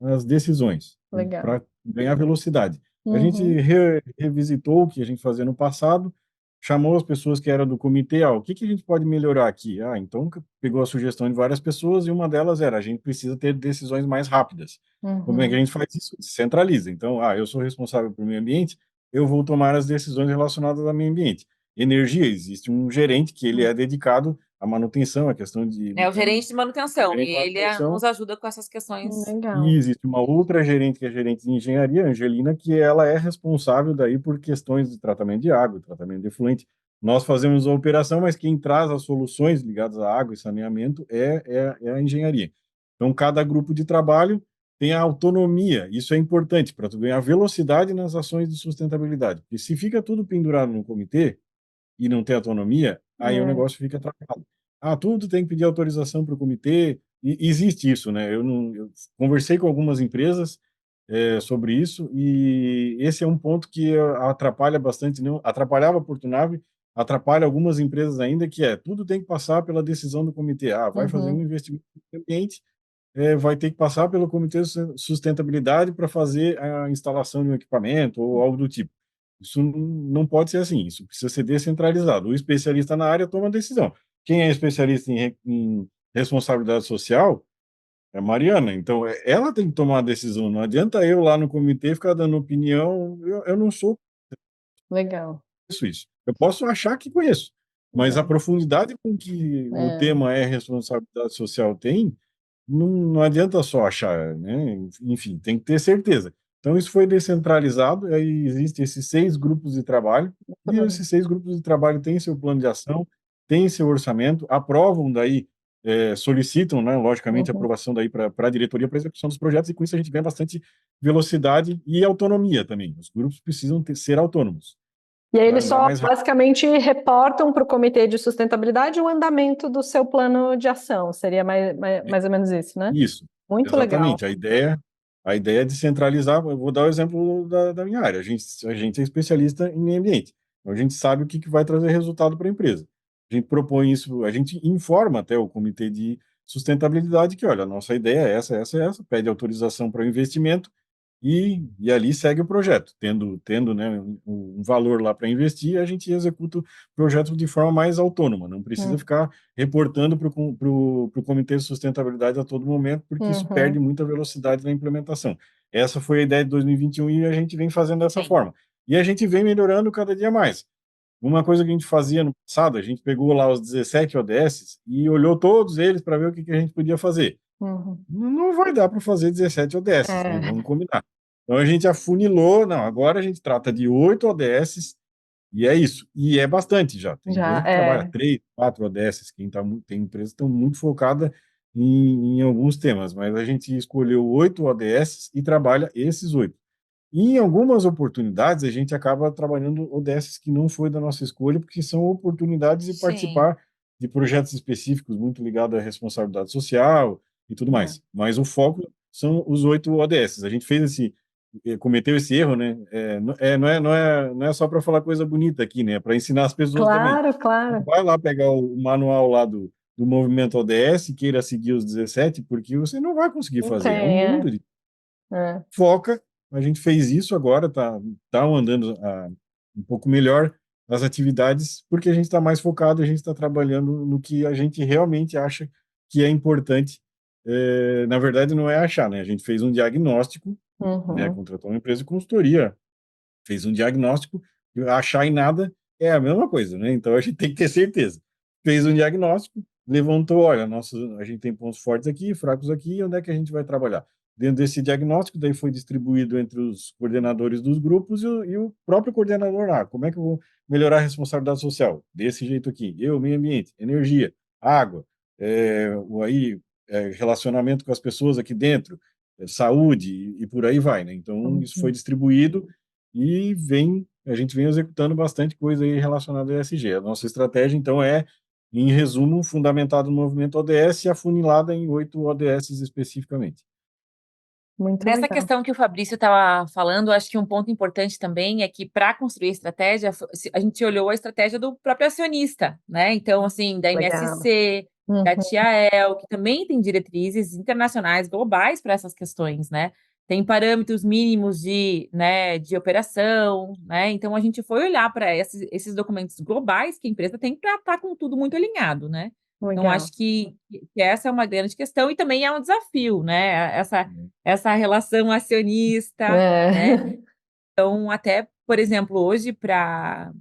as decisões Legal. para ganhar velocidade. A gente Uhum. revisitou o que a gente fazia no passado, chamou as pessoas que eram do comitê, o que a gente pode melhorar aqui? Então pegou a sugestão de várias pessoas e uma delas era, a gente precisa ter decisões mais rápidas. Como é que a gente faz isso? Descentraliza. Então, eu sou responsável pelo meio ambiente, eu vou tomar as decisões relacionadas ao meio ambiente. Energia, existe um gerente que ele é dedicado à manutenção, à questão de É o gerente de manutenção, e gerente de ele manutenção. nos ajuda com essas questões. Legal. E existe uma outra gerente, que é gerente de engenharia, Angelina, que ela é responsável daí por questões de tratamento de água, tratamento de efluente. Nós fazemos a operação, mas quem traz as soluções ligadas à água e saneamento é a engenharia. Então, cada grupo de trabalho tem a autonomia. Isso é importante para tu ganhar velocidade nas ações de sustentabilidade. Porque se fica tudo pendurado no comitê e não tem autonomia, aí o negócio fica atrapalhado. Tudo tem que pedir autorização para o comitê, e existe isso, né? Eu conversei com algumas empresas sobre isso, e esse é um ponto que atrapalha bastante, não, atrapalhava a Portonave, atrapalha algumas empresas ainda, que tudo tem que passar pela decisão do comitê. Vai fazer um investimento no ambiente, vai ter que passar pelo comitê de sustentabilidade para fazer a instalação de um equipamento ou algo do tipo. Isso não pode ser assim, isso precisa ser descentralizado. O especialista na área toma a decisão. Quem é especialista em responsabilidade social é a Mariana, então ela tem que tomar a decisão. Não adianta eu lá no comitê ficar dando opinião, eu não sou Legal. isso. Eu posso achar que conheço, mas a profundidade com que o tema responsabilidade social tem, não adianta só achar, né? Enfim, tem que ter certeza. Então, isso foi descentralizado, aí existem esses 6 grupos de trabalho, e esses 6 grupos de trabalho têm seu plano de ação, têm seu orçamento, aprovam daí, solicitam, né, logicamente, aprovação daí para a diretoria para a execução dos projetos, e com isso a gente ganha bastante velocidade e autonomia também. Os grupos precisam ser autônomos. E aí Para eles andar só mais rápido. basicamente reportam para o Comitê de Sustentabilidade o andamento do seu plano de ação. Seria mais ou menos isso, né? Isso, Muito legal. exatamente. A ideia é descentralizar. Eu vou dar o exemplo da minha área. A gente é especialista em meio ambiente. Então, a gente sabe o que vai trazer resultado para a empresa. A gente propõe isso, a gente informa até o comitê de sustentabilidade que, olha, a nossa ideia é essa, pede autorização para o investimento e ali segue o projeto. Tendo né, um valor lá para investir, a gente executa o projeto de forma mais autônoma, não precisa ficar reportando para o Comitê de Sustentabilidade a todo momento, porque isso perde muita velocidade na implementação. Essa foi a ideia de 2021 e a gente vem fazendo dessa Sim. forma. E a gente vem melhorando cada dia mais. Uma coisa que a gente fazia no passado, a gente pegou lá os 17 ODS e olhou todos eles para ver o que a gente podia fazer. Não vai dar para fazer 17 ODS, né? Vamos combinar. Então a gente afunilou, não, agora a gente trata de 8 ODS e é isso. E é bastante já. Tem Já empresa que trabalha 3, 4 ODS, tem empresas que estão muito focadas em alguns temas, mas a gente escolheu 8 ODS e trabalha esses 8. E em algumas oportunidades, a gente acaba trabalhando ODS que não foi da nossa escolha, porque são oportunidades de Sim. participar de projetos específicos muito ligados à responsabilidade social e tudo mais. Mas o foco são os 8 ODS. A gente cometeu esse erro, né? Não é só para falar coisa bonita aqui, né? É para ensinar as pessoas também. Claro, claro. Vai lá pegar o manual lá do movimento ODS e queira seguir os 17, porque você não vai conseguir fazer. É um mundo de foca. A gente fez isso agora, tá andando um pouco melhor as atividades, porque a gente está mais focado, a gente está trabalhando no que a gente realmente acha que é importante. Na verdade, não é achar, né? A gente fez um diagnóstico, né? Contratou uma empresa de consultoria, fez um diagnóstico, e achar em nada é a mesma coisa, né? Então a gente tem que ter certeza. Fez um diagnóstico, levantou, olha, a gente tem pontos fortes aqui, fracos aqui, onde é que a gente vai trabalhar? Dentro desse diagnóstico, daí foi distribuído entre os coordenadores dos grupos e o próprio coordenador lá. Como é que eu vou melhorar a responsabilidade social? Desse jeito aqui. Meio ambiente, energia, água, relacionamento com as pessoas aqui dentro, saúde e por aí vai, né? Então, isso foi distribuído e a gente vem executando bastante coisa aí relacionada ao ESG. A nossa estratégia, então, em resumo, fundamentada no movimento ODS e afunilada em 8 ODS especificamente. Muito Nessa legal. questão que o Fabrício estava falando, acho que um ponto importante também é que para construir a estratégia, a gente olhou a estratégia do próprio acionista, né? Então, assim, da Legal. MSC, da TIAEL, que também tem diretrizes internacionais, globais para essas questões, né? Tem parâmetros mínimos né, de operação, né? Então, a gente foi olhar para esses documentos globais que a empresa tem para estar com tudo muito alinhado, né? Então, Legal. acho que essa é uma grande questão e também é um desafio, né? Essa relação acionista, né? Então, até, por exemplo, hoje, para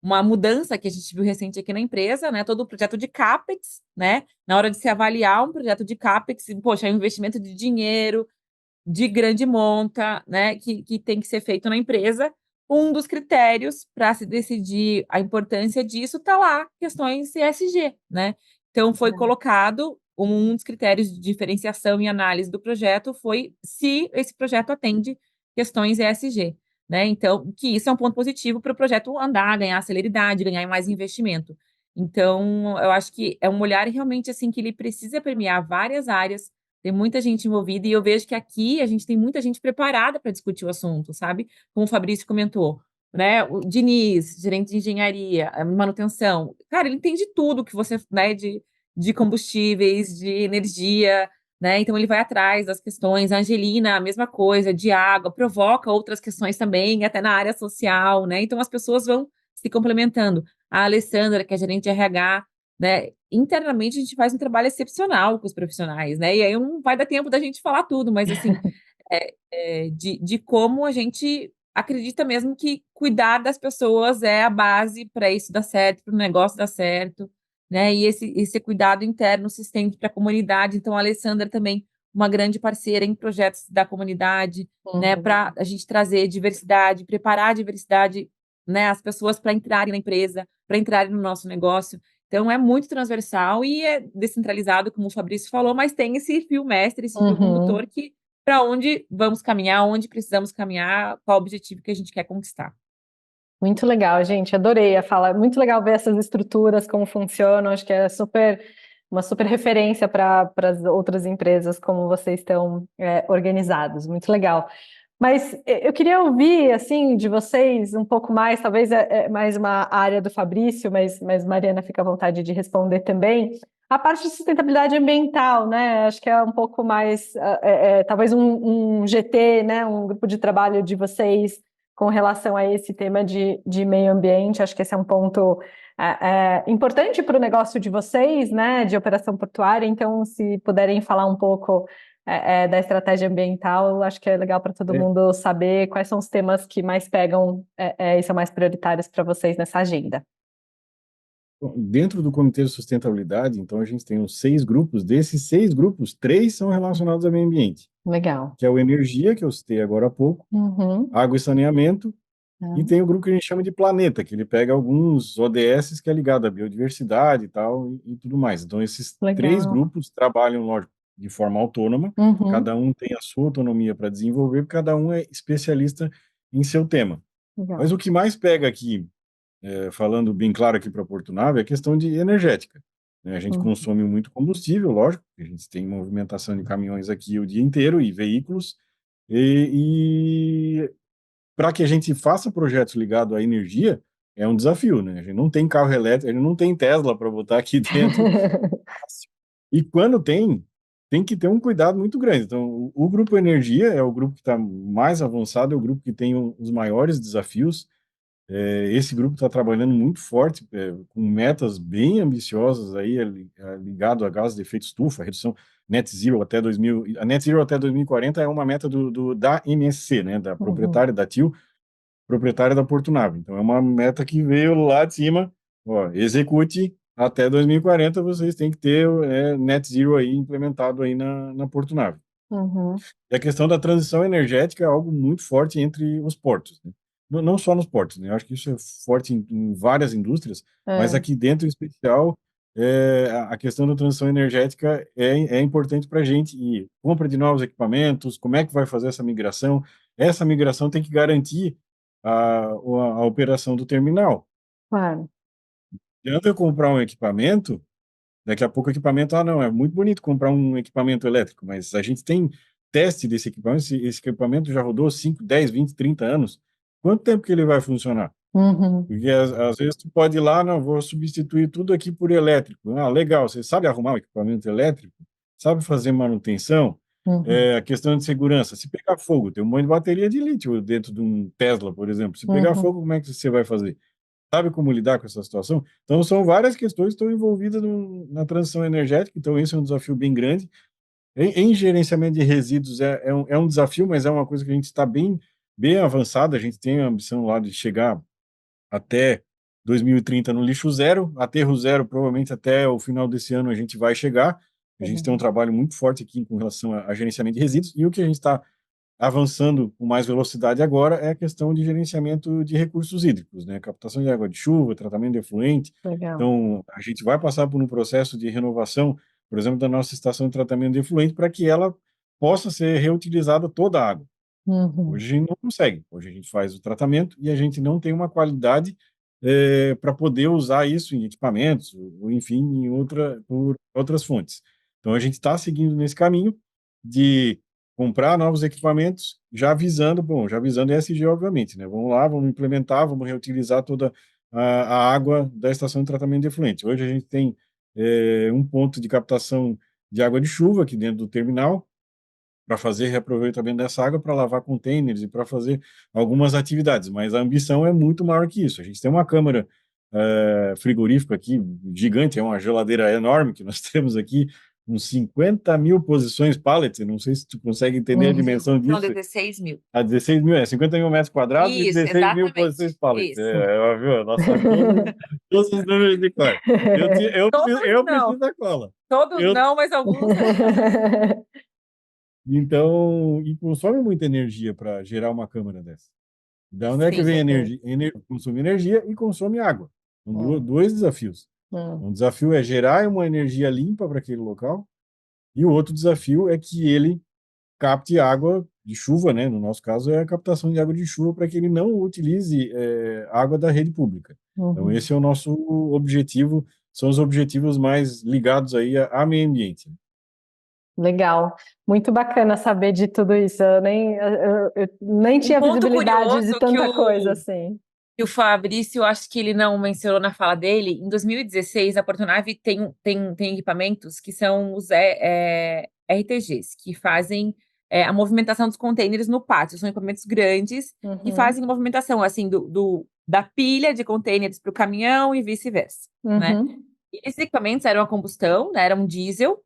uma mudança que a gente viu recente aqui na empresa, né? Todo o projeto de CAPEX, né? Na hora de se avaliar um projeto de CAPEX, poxa, é um investimento de dinheiro, de grande monta, né? Que tem que ser feito na empresa. Um dos critérios para se decidir a importância disso está lá, questões ESG, né? Então, foi colocado um dos critérios de diferenciação e análise do projeto foi se esse projeto atende questões ESG, né? Então, que isso é um ponto positivo para o projeto andar, ganhar celeridade, ganhar mais investimento. Então, eu acho que é um olhar realmente assim que ele precisa permear várias áreas, tem muita gente envolvida, e eu vejo que aqui a gente tem muita gente preparada para discutir o assunto, sabe? Como o Fabrício comentou, né? O Diniz, gerente de engenharia, manutenção, cara, ele entende tudo que você, né, de combustíveis, de energia, né? Então ele vai atrás das questões. A Angelina, a mesma coisa, de água, provoca outras questões também, até na área social, né? Então as pessoas vão se complementando. A Alessandra, que é gerente de RH, né? Internamente a gente faz um trabalho excepcional com os profissionais, né? E aí não vai dar tempo da gente falar tudo, mas assim, de como a gente acredita mesmo que cuidar das pessoas é a base para isso dar certo, para o negócio dar certo, né? E esse cuidado interno se estende para a comunidade. Então, a Alessandra também, uma grande parceira em projetos da comunidade, né? Para a gente trazer diversidade, preparar a diversidade, né? As pessoas para entrarem na empresa, para entrarem no nosso negócio. Então, é muito transversal e é descentralizado, como o Fabrício falou, mas tem esse fio mestre, esse fio condutor que para onde vamos caminhar, onde precisamos caminhar, qual o objetivo que a gente quer conquistar. Muito legal, gente. Adorei a fala. Muito legal ver essas estruturas, como funcionam. Acho que é uma super referência para as outras empresas, como vocês estão organizados. Muito legal. Mas eu queria ouvir, assim, de vocês um pouco mais, talvez é mais uma área do Fabrício, mas Mariana fica à vontade de responder também. A parte de sustentabilidade ambiental, né? Acho que é um pouco mais, talvez um GT, né? Um grupo de trabalho de vocês com relação a esse tema de meio ambiente. Acho que esse é um ponto importante para o negócio de vocês, né? De operação portuária. Então, se puderem falar um pouco da estratégia ambiental, acho que é legal para todo É, mundo saber quais são os temas que mais pegam e são mais prioritários para vocês nessa agenda. bom, dentro do Comitê de Sustentabilidade, então, a gente tem os 6 grupos. Desses 6 grupos, 3 são relacionados ao meio ambiente, Legal. que é o energia, que eu citei agora há pouco, Uhum. água e saneamento, e Tá. tem o grupo que a gente chama de planeta, que ele pega alguns ODS que é ligado à biodiversidade e tal, e tudo mais. Então, esses 3 grupos trabalham, lógico, de forma autônoma, Uhum. cada um tem a sua autonomia para desenvolver, cada um é especialista em seu tema. Mas Legal. o que mais pega aqui, falando bem claro aqui para Porto Nave, é a questão de energética, né? A gente Uhum. consome muito combustível, lógico, a gente tem movimentação de caminhões aqui o dia inteiro e veículos, e para que a gente faça projetos ligados à energia, é um desafio, né? A gente não tem carro elétrico, a gente não tem Tesla para botar aqui dentro. E quando tem que ter um cuidado muito grande. Então, o grupo Energia é o grupo que está mais avançado, é o grupo que tem os maiores desafios. Esse grupo está trabalhando muito forte, com metas bem ambiciosas aí, ligado a gases de efeito estufa, redução net zero até 2000, a net zero até 2040 é uma meta da MSC, né, da Uhum. proprietária da TIL, proprietária da Porto Nave. Então, é uma meta que veio lá de cima, ó, execute até 2040, vocês têm que ter net zero aí implementado aí na Porto Nave. Uhum. E a questão da transição energética é algo muito forte entre os portos, né? Não só nos portos, né? Eu acho que isso é forte em várias indústrias, mas É, aqui dentro, em especial, a questão da transição energética é importante para a gente. E compra de novos equipamentos, como é que vai fazer essa migração? Essa migração tem que garantir a operação do terminal. claro. Não adianta eu comprar um equipamento. Daqui a pouco o equipamento, não, é muito bonito comprar um equipamento elétrico, mas a gente tem teste desse equipamento, esse equipamento já rodou 5, 10, 20, 30 anos. Quanto tempo que ele vai funcionar? Uhum. Porque às vezes tu pode ir lá, não, vou substituir tudo aqui por elétrico. Ah, legal, você sabe arrumar um equipamento elétrico? Sabe fazer manutenção? Uhum. A questão de segurança. Se pegar fogo, tem um monte de bateria de lítio dentro de um Tesla, por exemplo. Se pegar Uhum. fogo, como é que você vai fazer? Sabe como lidar com essa situação? Então, são várias questões que estão envolvidas na transição energética, então esse é um desafio bem grande. Em gerenciamento de resíduos é um desafio, mas é uma coisa que a gente está bem avançado, a gente tem a ambição lá de chegar até 2030 no lixo zero, aterro zero, provavelmente até o final desse ano a gente vai chegar. A gente tem um Uhum. trabalho muito forte aqui com relação a gerenciamento de resíduos, e o que a gente está avançando com mais velocidade agora é a questão de gerenciamento de recursos hídricos, né? Captação de água de chuva, tratamento de efluente. Legal. Então, a gente vai passar por um processo de renovação, por exemplo, da nossa estação de tratamento de efluente, para que ela possa ser reutilizada toda a água. Uhum. Hoje a gente não consegue. Hoje a gente faz o tratamento e a gente não tem uma qualidade para poder usar isso em equipamentos, ou enfim, por outras fontes. Então a gente está seguindo nesse caminho de comprar novos equipamentos, já visando ESG, obviamente, né? Vamos lá, vamos implementar, vamos reutilizar toda a água da estação de tratamento de efluente. Hoje a gente tem um ponto de captação de água de chuva aqui dentro do terminal, para fazer reaproveitamento dessa água, para lavar containers e para fazer algumas atividades, mas a ambição é muito maior que isso. A gente tem uma câmara frigorífica aqui, gigante, é uma geladeira enorme que nós temos aqui, uns 50 mil posições pallet, não sei se tu consegue entender a Uhum. dimensão São disso. 16 mil. A 16 mil, 50 mil metros quadrados e Isso, 16 mil posições exatamente. pallet. Isso. Viu? Nós sabemos todos os números de cor. Todos Eu não. preciso da cola. Todos Eu não, mas alguns. Então, e consome muita energia para gerar uma câmara dessa. Da onde é que Sim. vem a energia? Consome energia e consome água. São Hum, dois desafios. hum. Um desafio é gerar uma energia limpa para aquele local, e o outro desafio é que ele capte água de chuva, né? No nosso caso, é a captação de água de chuva para que ele não utilize água da rede pública. Então, Uhum. esse é o nosso objetivo, são os objetivos mais ligados aí a meio ambiente. Legal. Muito bacana saber de tudo isso. Eu nem Um tinha ponto visibilidade de curioso tanta coisa assim. que o Fabrício, acho que ele não mencionou na fala dele, em 2016, a Portonave tem equipamentos que são os RTGs, que fazem a movimentação dos contêineres no pátio. São equipamentos grandes que Uhum, fazem a movimentação, assim, da pilha de contêineres para o caminhão e vice-versa, né? uhum, E esses equipamentos eram a combustão, né? Era um diesel.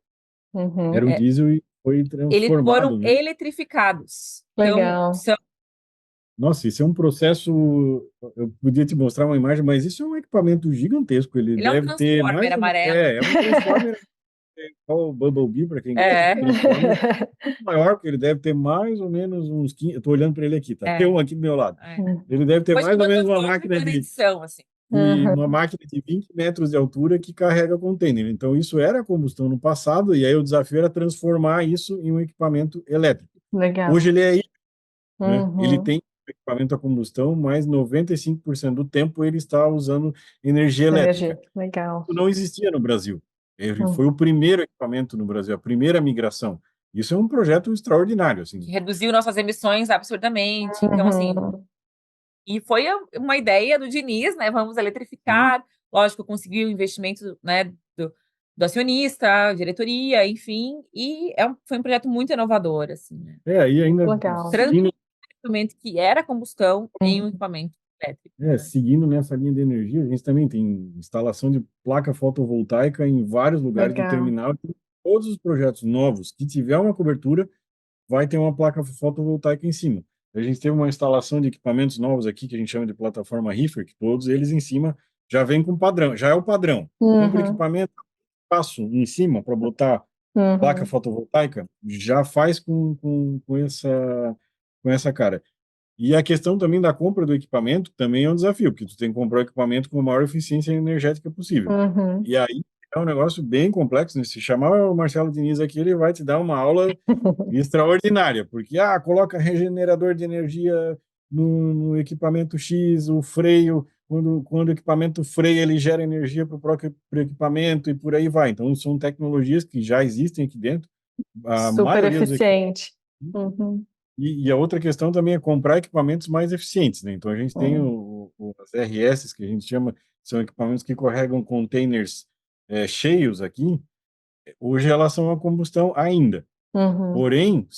Era uhum. um diesel e foi Eles foram transformado, né? eletrificados. Então, Legal. Nossa, isso é um processo. Eu podia te mostrar uma imagem, mas isso é um equipamento gigantesco. Ele ele é um deve ter transformer mais ou menos. amarelo. É um Transformer, igual o Bumblebee, para quem gosta de É, Transformer, muito maior, porque ele deve ter mais ou menos uns 15. Eu estou olhando para ele aqui, tá? Tem é, um aqui do meu lado. é. Ele deve ter Depois que mais ou uma menos uma transformer máquina segunda de, edição, assim. de uma Uhum. máquina de 20 metros de altura que carrega container. Então, isso era combustão no passado, e aí o desafio era transformar isso em um equipamento elétrico. Hoje Legal. ele é híbrido, né? Ele Uhum. tem equipamento a combustão, mas 95% do tempo ele está usando energia Energia. elétrica. Legal. Isso não existia no Brasil. Ele foi Uhum. o primeiro equipamento no Brasil, a primeira migração. Isso é um projeto extraordinário, Que assim. reduziu nossas emissões absurdamente. Então, assim, Uhum. e foi uma ideia do Diniz, né? Vamos Sim. eletrificar. Lógico, conseguiu o investimento, né, do acionista, diretoria, enfim, e foi um projeto muito inovador, assim, né? Aí ainda Legal. seguindo, Transformar um equipamento que era combustão em um Uhum. equipamento elétrico, né? seguindo nessa linha de energia, a gente também tem instalação de placa fotovoltaica em vários lugares do Legal. terminal. Todos os projetos novos que tiver uma cobertura, vai ter uma placa fotovoltaica em cima. A gente teve uma instalação de equipamentos novos aqui, que a gente chama de plataforma Reefer, que todos eles em cima já vem com padrão, já é o padrão. Compra Uhum. equipamento, passo em cima para botar placa Uhum. fotovoltaica, já faz com essa cara. E a questão também da compra do equipamento também é um desafio, porque tu tem que comprar o equipamento com a maior eficiência energética possível. Uhum. E aí é um negócio bem complexo, né? Se chamar o Marcelo Diniz aqui, ele vai te dar uma aula extraordinária, porque coloca regenerador de energia no equipamento X, o freio, quando o equipamento freia, ele gera energia para o próprio equipamento e por aí vai. Então, são tecnologias que já existem aqui dentro. A Super maioria dos equipamentos. eficiente. Uhum. E a outra questão também é comprar equipamentos mais eficientes, né? Então, a gente tem Uhum. as RS, que a gente chama, são equipamentos que carregam containers cheios aqui. Hoje elas são a combustão ainda. Uhum. Porém,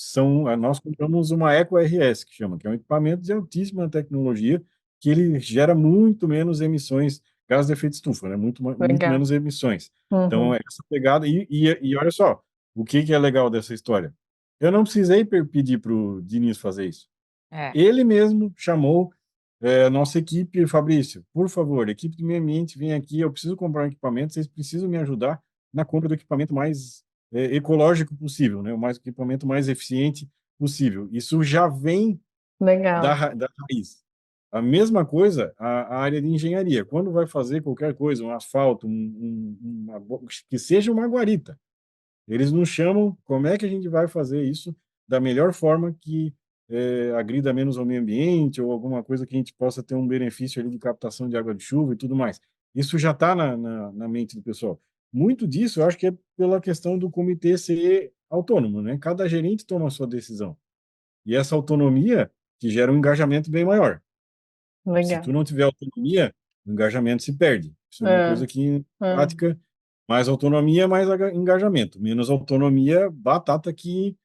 nós compramos uma Eco RS, que é um equipamento de altíssima tecnologia, que ele gera muito menos emissões, gases de efeito estufa, né? Muito Legal. menos emissões. Então, Uhum. essa pegada. E olha só, o que é legal dessa história? Eu não precisei pedir para o Diniz fazer isso. É. Ele mesmo chamou a nossa equipe, Fabrício, por favor, equipe do meio ambiente, vem aqui, eu preciso comprar um equipamento, vocês precisam me ajudar na compra do equipamento mais ecológico possível, né? O equipamento mais eficiente possível. Isso já vem Legal. da raiz. A mesma coisa a área de engenharia. Quando vai fazer qualquer coisa, um asfalto, que seja uma guarita, eles nos chamam como é que a gente vai fazer isso da melhor forma que agrida menos ao meio ambiente ou alguma coisa que a gente possa ter um benefício ali de captação de água de chuva e tudo mais. Isso já está na mente do pessoal. Muito disso, eu acho que é pela questão do comitê ser autônomo, né? Cada gerente toma a sua decisão. E essa autonomia que gera um engajamento bem maior. Se tu Legal. não tiver autonomia, o engajamento se perde. Isso é uma É, coisa que, é. prática, mais autonomia, mais engajamento. Menos autonomia, batata que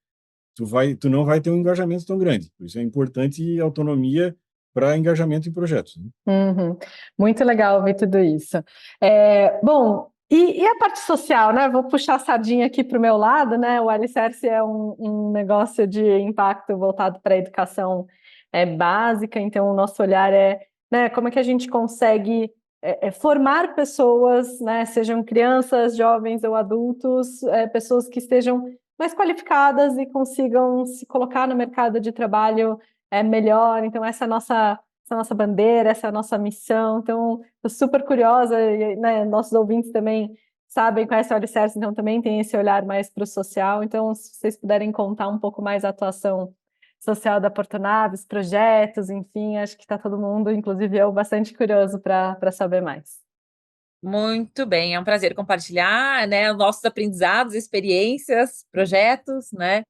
tu não vai ter um engajamento tão grande. Por isso é importante autonomia para engajamento em projetos, né? Uhum. Muito legal ouvir tudo isso. Bom, e a parte social, né? Vou puxar a sardinha aqui para o meu lado, né? O Alicerce é um negócio de impacto voltado para a educação básica, então o nosso olhar né, como é que a gente consegue formar pessoas, né? Sejam crianças, jovens ou adultos, pessoas que estejam mais qualificadas e consigam se colocar no mercado de trabalho melhor. Então, essa é a nossa bandeira, essa é a nossa missão. Então, estou super curiosa, e, né, nossos ouvintes também sabem qual é o Alicerce, então também tem esse olhar mais para o social. Então, se vocês puderem contar um pouco mais a atuação social da Portonaves, projetos, enfim, acho que está todo mundo, inclusive eu, bastante curioso para saber mais. Muito bem, é um prazer compartilhar, né, os nossos aprendizados, experiências, projetos, né?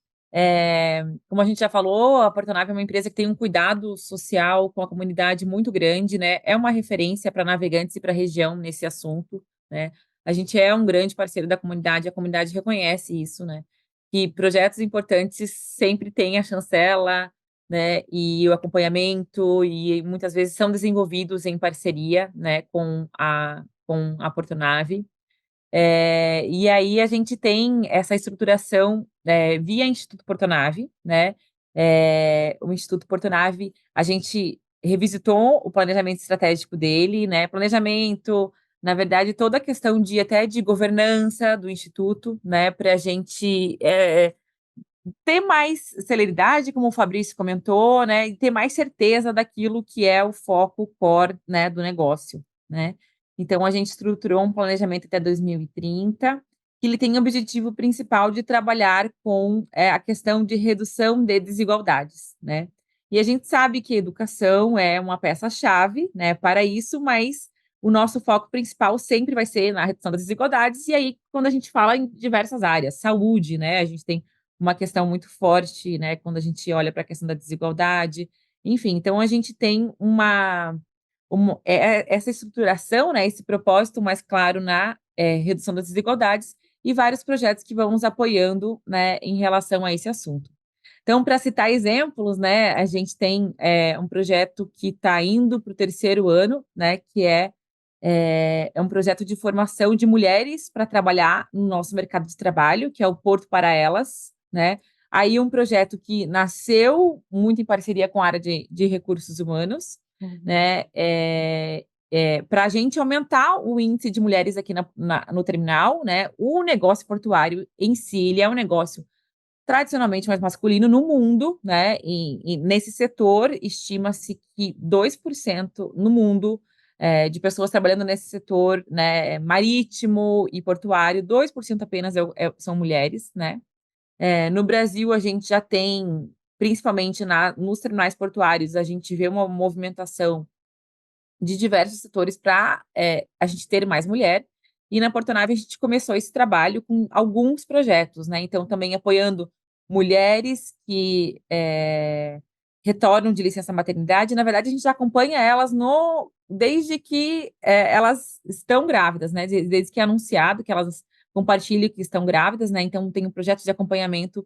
Como a gente já falou, a Portonave é uma empresa que tem um cuidado social com a comunidade muito grande, né? É uma referência para navegantes e para a região nesse assunto, né? A gente é um grande parceiro da comunidade, a comunidade reconhece isso, né? Que projetos importantes sempre têm a chancela, né? E o acompanhamento, e muitas vezes são desenvolvidos em parceria, né, com a Portonave. E aí a gente tem essa estruturação via Instituto Portonave, né? O Instituto Portonave, a gente revisitou o planejamento estratégico dele, né? Planejamento, na verdade, toda a questão até de governança do Instituto, né? Para a gente ter mais celeridade, como o Fabrício comentou, né? E ter mais certeza daquilo que é o foco core, né, do negócio, né? Então, a gente estruturou um planejamento até 2030, que ele tem o objetivo principal de trabalhar com a questão de redução de desigualdades, né? E a gente sabe que educação é uma peça-chave, né, para isso, mas o nosso foco principal sempre vai ser na redução das desigualdades, e aí, quando a gente fala em diversas áreas, saúde, né, a gente tem uma questão muito forte, né, quando a gente olha para a questão da desigualdade, enfim, então a gente tem essa estruturação, né, esse propósito mais claro na redução das desigualdades e vários projetos que vão nos apoiando, né, em relação a esse assunto. Então, para citar exemplos, né, a gente tem um projeto que está indo para o 3º ano, né, que é um projeto de formação de mulheres para trabalhar no nosso mercado de trabalho, que é o Porto para Elas, né? Aí um projeto que nasceu muito em parceria com a área de recursos humanos, né? Para a gente aumentar o índice de mulheres aqui no terminal, né? O negócio portuário em si, ele é um negócio tradicionalmente mais masculino no mundo, né? E nesse setor, estima-se que 2% no mundo de pessoas trabalhando nesse setor, né, marítimo e portuário, 2% apenas são mulheres, né? No Brasil, a gente já tem, principalmente nos terminais portuários, a gente vê uma movimentação de diversos setores para a gente ter mais mulher. E na Portonave a gente começou esse trabalho com alguns projetos, né? Então, também apoiando mulheres que retornam de licença maternidade. Na verdade, a gente já acompanha elas desde que elas estão grávidas, né? Desde que é anunciado que elas compartilham que estão grávidas, né? Então, tem um projeto de acompanhamento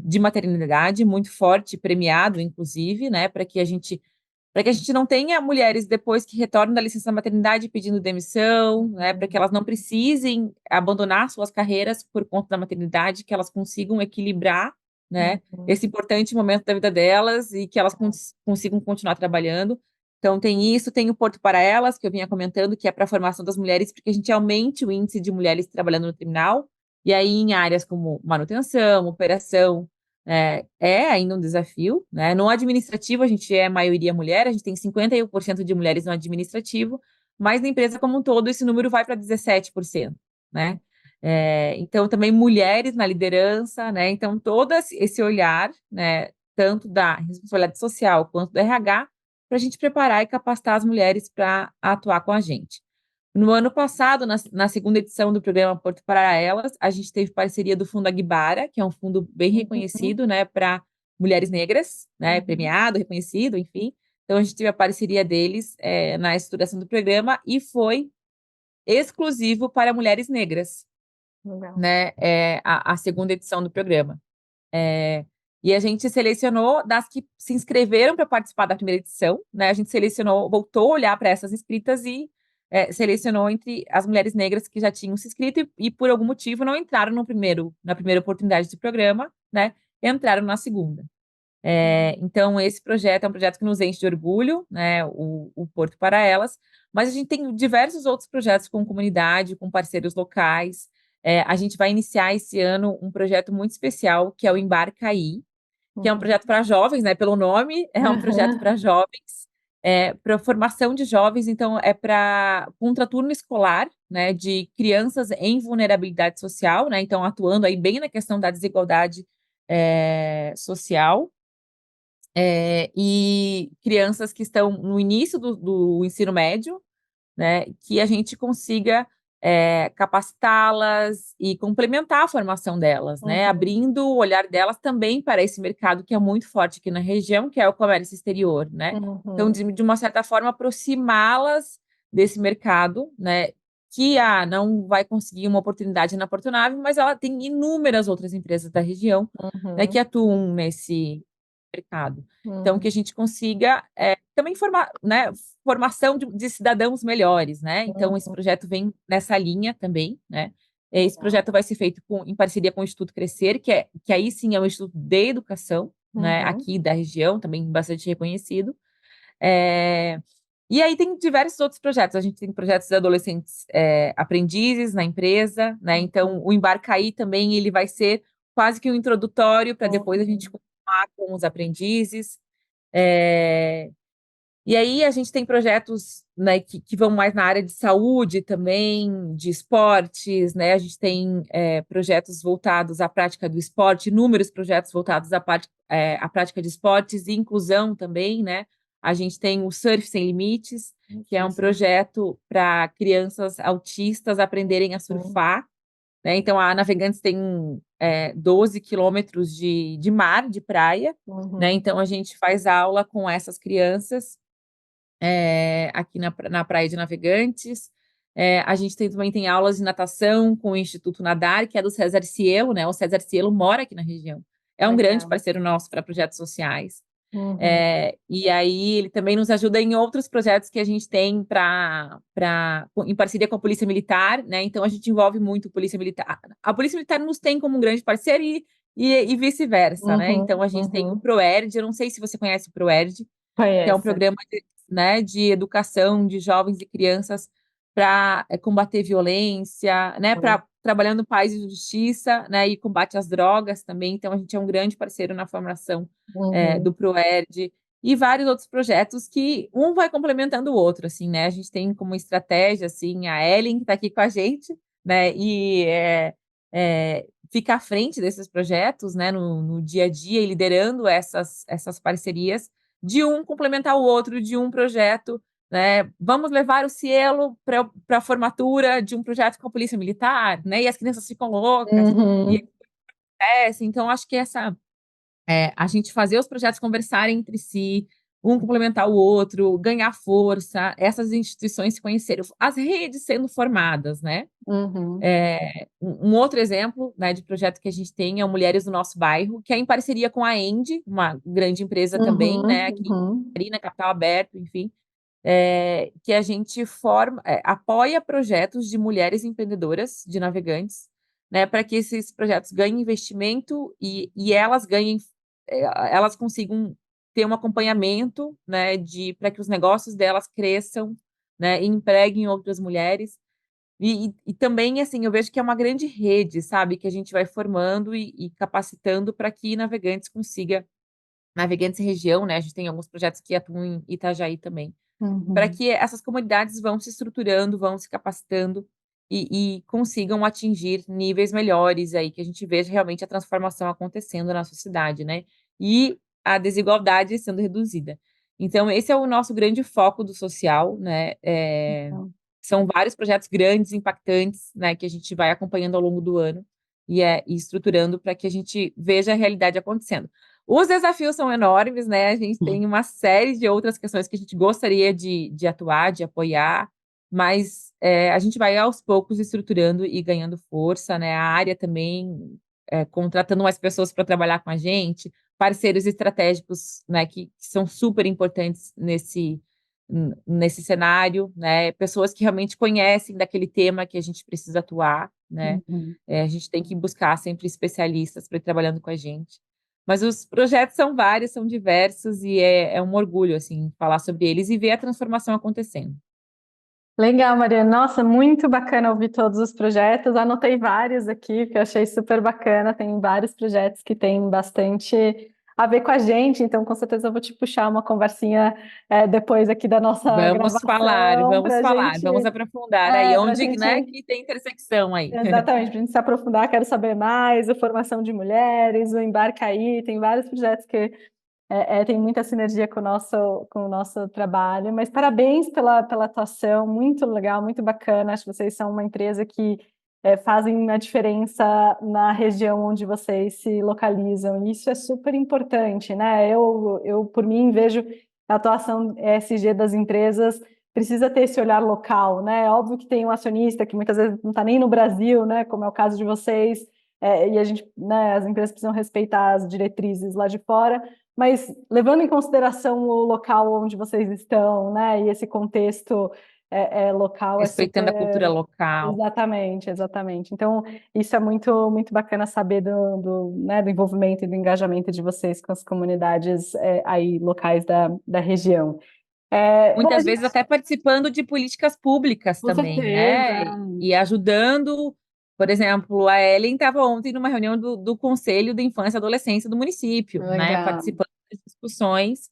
de maternidade muito forte, premiado, inclusive, né? Para que a gente não tenha mulheres depois que retornam da licença maternidade pedindo demissão, né, para que elas não precisem abandonar suas carreiras por conta da maternidade, que elas consigam equilibrar, né, esse importante momento da vida delas e que elas consigam continuar trabalhando. Então, tem isso, tem o Porto para Elas, que eu vinha comentando, que é para a formação das mulheres, porque a gente aumente o índice de mulheres trabalhando no terminal, e aí em áreas como manutenção, operação, ainda um desafio, né? No administrativo, a gente é maioria mulher, a gente tem 51% de mulheres no administrativo, mas na empresa como um todo, esse número vai para 17%, né? Então, também mulheres na liderança, né? Então, todo esse olhar, né, tanto da responsabilidade social quanto do RH, para a gente preparar e capacitar as mulheres para atuar com a gente. No ano passado, na segunda edição do programa Porto para Elas, a gente teve parceria do Fundo Aguibara, que é um fundo bem reconhecido, né, para mulheres negras, né, premiado, reconhecido, enfim. Então, a gente teve a parceria deles na estruturação do programa e foi exclusivo para mulheres negras, né, a segunda edição do programa. E a gente selecionou das que se inscreveram para participar da primeira edição, né? A gente voltou a olhar para essas inscritas e selecionou entre as mulheres negras que já tinham se inscrito e por algum motivo não entraram na primeira oportunidade do programa, né? Entraram na segunda. Então, esse projeto é um projeto que nos enche de orgulho, né? O Porto para Elas, mas a gente tem diversos outros projetos com comunidade, com parceiros locais. A gente vai iniciar esse ano um projeto muito especial, que é o Embarcaí, que é um projeto para jovens, né? Pelo nome, é um projeto para jovens, para formação de jovens, então é para contraturno escolar, né? De crianças em vulnerabilidade social, né? Então, atuando aí bem na questão da desigualdade social. E crianças que estão no início do ensino médio, né, que a gente consiga capacitá-las e complementar a formação delas, né, abrindo o olhar delas também para esse mercado que é muito forte aqui na região, que é o comércio exterior, né? Então, de uma certa forma, aproximá-las desse mercado, né, que não vai conseguir uma oportunidade na Portonave, mas ela tem inúmeras outras empresas da região, né, que atuam nesse mercado. Então, que a gente consiga também formar, né, formação de cidadãos melhores, né? Então, esse projeto vem nessa linha também, né? Esse projeto vai ser feito em parceria com o Instituto Crescer, que aí sim é um instituto de educação, né, aqui da região, também bastante reconhecido. E aí tem diversos outros projetos. A gente tem projetos de adolescentes aprendizes na empresa, né? Então, o Embarcaí também ele vai ser quase que um introdutório para depois a gente continuar com os aprendizes. E aí a gente tem projetos, né, que vão mais na área de saúde também, de esportes, né? A gente tem projetos voltados à prática do esporte, inúmeros projetos voltados à prática de esportes e inclusão também, né? A gente tem o Surf Sem Limites, que é um projeto para crianças autistas aprenderem a surfar, né? Então, a Navegantes tem 12 quilômetros de mar, de praia, né? Então, a gente faz aula com essas crianças aqui na Praia de Navegantes. A gente também tem aulas de natação com o Instituto Nadar, que é do César Cielo, né? O César Cielo mora aqui na região. É um grande parceiro nosso para projetos sociais. E aí ele também nos ajuda em outros projetos que a gente tem em parceria com a Polícia Militar, né? Então a gente envolve muito a Polícia Militar. A Polícia Militar nos tem como um grande parceiro e vice-versa, né? Então a gente tem o ProERD, eu não sei se você conhece o ProERD, que é um programa de educação de jovens e crianças para combater violência, né? Trabalhando paz e justiça, né? E combate às drogas também. Então, a gente é um grande parceiro na formação do ProERD e vários outros projetos que um vai complementando o outro, assim, né? A gente tem como estratégia, assim, a Ellen, que está aqui com a gente, né? E fica à frente desses projetos, né? No dia a dia e liderando essas parcerias de um complementar o outro, de um projeto, né? Vamos levar o Cielo para a formatura de um projeto com a Polícia Militar, né? E as crianças ficam loucas, e acontece. Então, acho que a gente fazer os projetos conversarem entre si, um complementar o outro, ganhar força, essas instituições se conhecerem, as redes sendo formadas, né? Um outro exemplo, né, de projeto que a gente tem é o Mulheres do Nosso Bairro, que é em parceria com a Endi, uma grande empresa também, né, aqui na Capital Aberto, enfim, que a gente apoia projetos de mulheres empreendedoras de Navegantes, né, para que esses projetos ganhem investimento e elas elas consigam ter um acompanhamento, né, para que os negócios delas cresçam, né, e empreguem outras mulheres. E também, assim, eu vejo que é uma grande rede, sabe, que a gente vai formando e capacitando para que Navegantes região, né, a gente tem alguns projetos que atuam em Itajaí também, para que essas comunidades vão se estruturando, vão se capacitando e consigam atingir níveis melhores aí, que a gente veja realmente a transformação acontecendo na sociedade, né, e a desigualdade sendo reduzida. Então, esse é o nosso grande foco do social, né, são vários projetos grandes, impactantes, né, que a gente vai acompanhando ao longo do ano e estruturando para que a gente veja a realidade acontecendo. Os desafios são enormes, né? A gente tem uma série de outras questões que a gente gostaria de atuar, de apoiar, mas a gente vai aos poucos estruturando e ganhando força, né? A área também contratando mais pessoas para trabalhar com a gente, parceiros estratégicos, né, que são super importantes nesse cenário, né? Pessoas que realmente conhecem daquele tema que a gente precisa atuar, né? A gente tem que buscar sempre especialistas para ir trabalhando com a gente. Mas os projetos são vários, são diversos e é um orgulho, assim, falar sobre eles e ver a transformação acontecendo. Legal, Mariana. Nossa, muito bacana ouvir todos os projetos. Anotei vários aqui, que eu achei super bacana. Tem vários projetos que têm bastante a ver com a gente, então com certeza eu vou te puxar uma conversinha depois aqui da nossa gravação. Vamos falar, vamos aprofundar aí, onde, gente, né, que tem intersecção aí. Exatamente, para a gente se aprofundar, quero saber mais, a formação de mulheres, o Embarcaí, tem vários projetos que tem muita sinergia com o nosso trabalho, mas parabéns pela atuação, muito legal, muito bacana. Acho que vocês são uma empresa que fazem a diferença na região onde vocês se localizam, e isso é super importante, né? Eu por mim, vejo a atuação ESG das empresas precisa ter esse olhar local, né? Óbvio que tem um acionista que muitas vezes não está nem no Brasil, né? Como é o caso de vocês, e a gente, né, as empresas precisam respeitar as diretrizes lá de fora, mas levando em consideração o local onde vocês estão, né? E esse contexto local Respeitando a cultura local. Exatamente, exatamente. Então, isso é muito, muito bacana saber né, do envolvimento e do engajamento de vocês com as comunidades aí locais da região. Muitas vezes até participando de políticas públicas com também, certeza. né? E ajudando, por exemplo, a Ellen estava ontem numa reunião do Conselho de Infância e Adolescência do município, né? Legal. Participando das discussões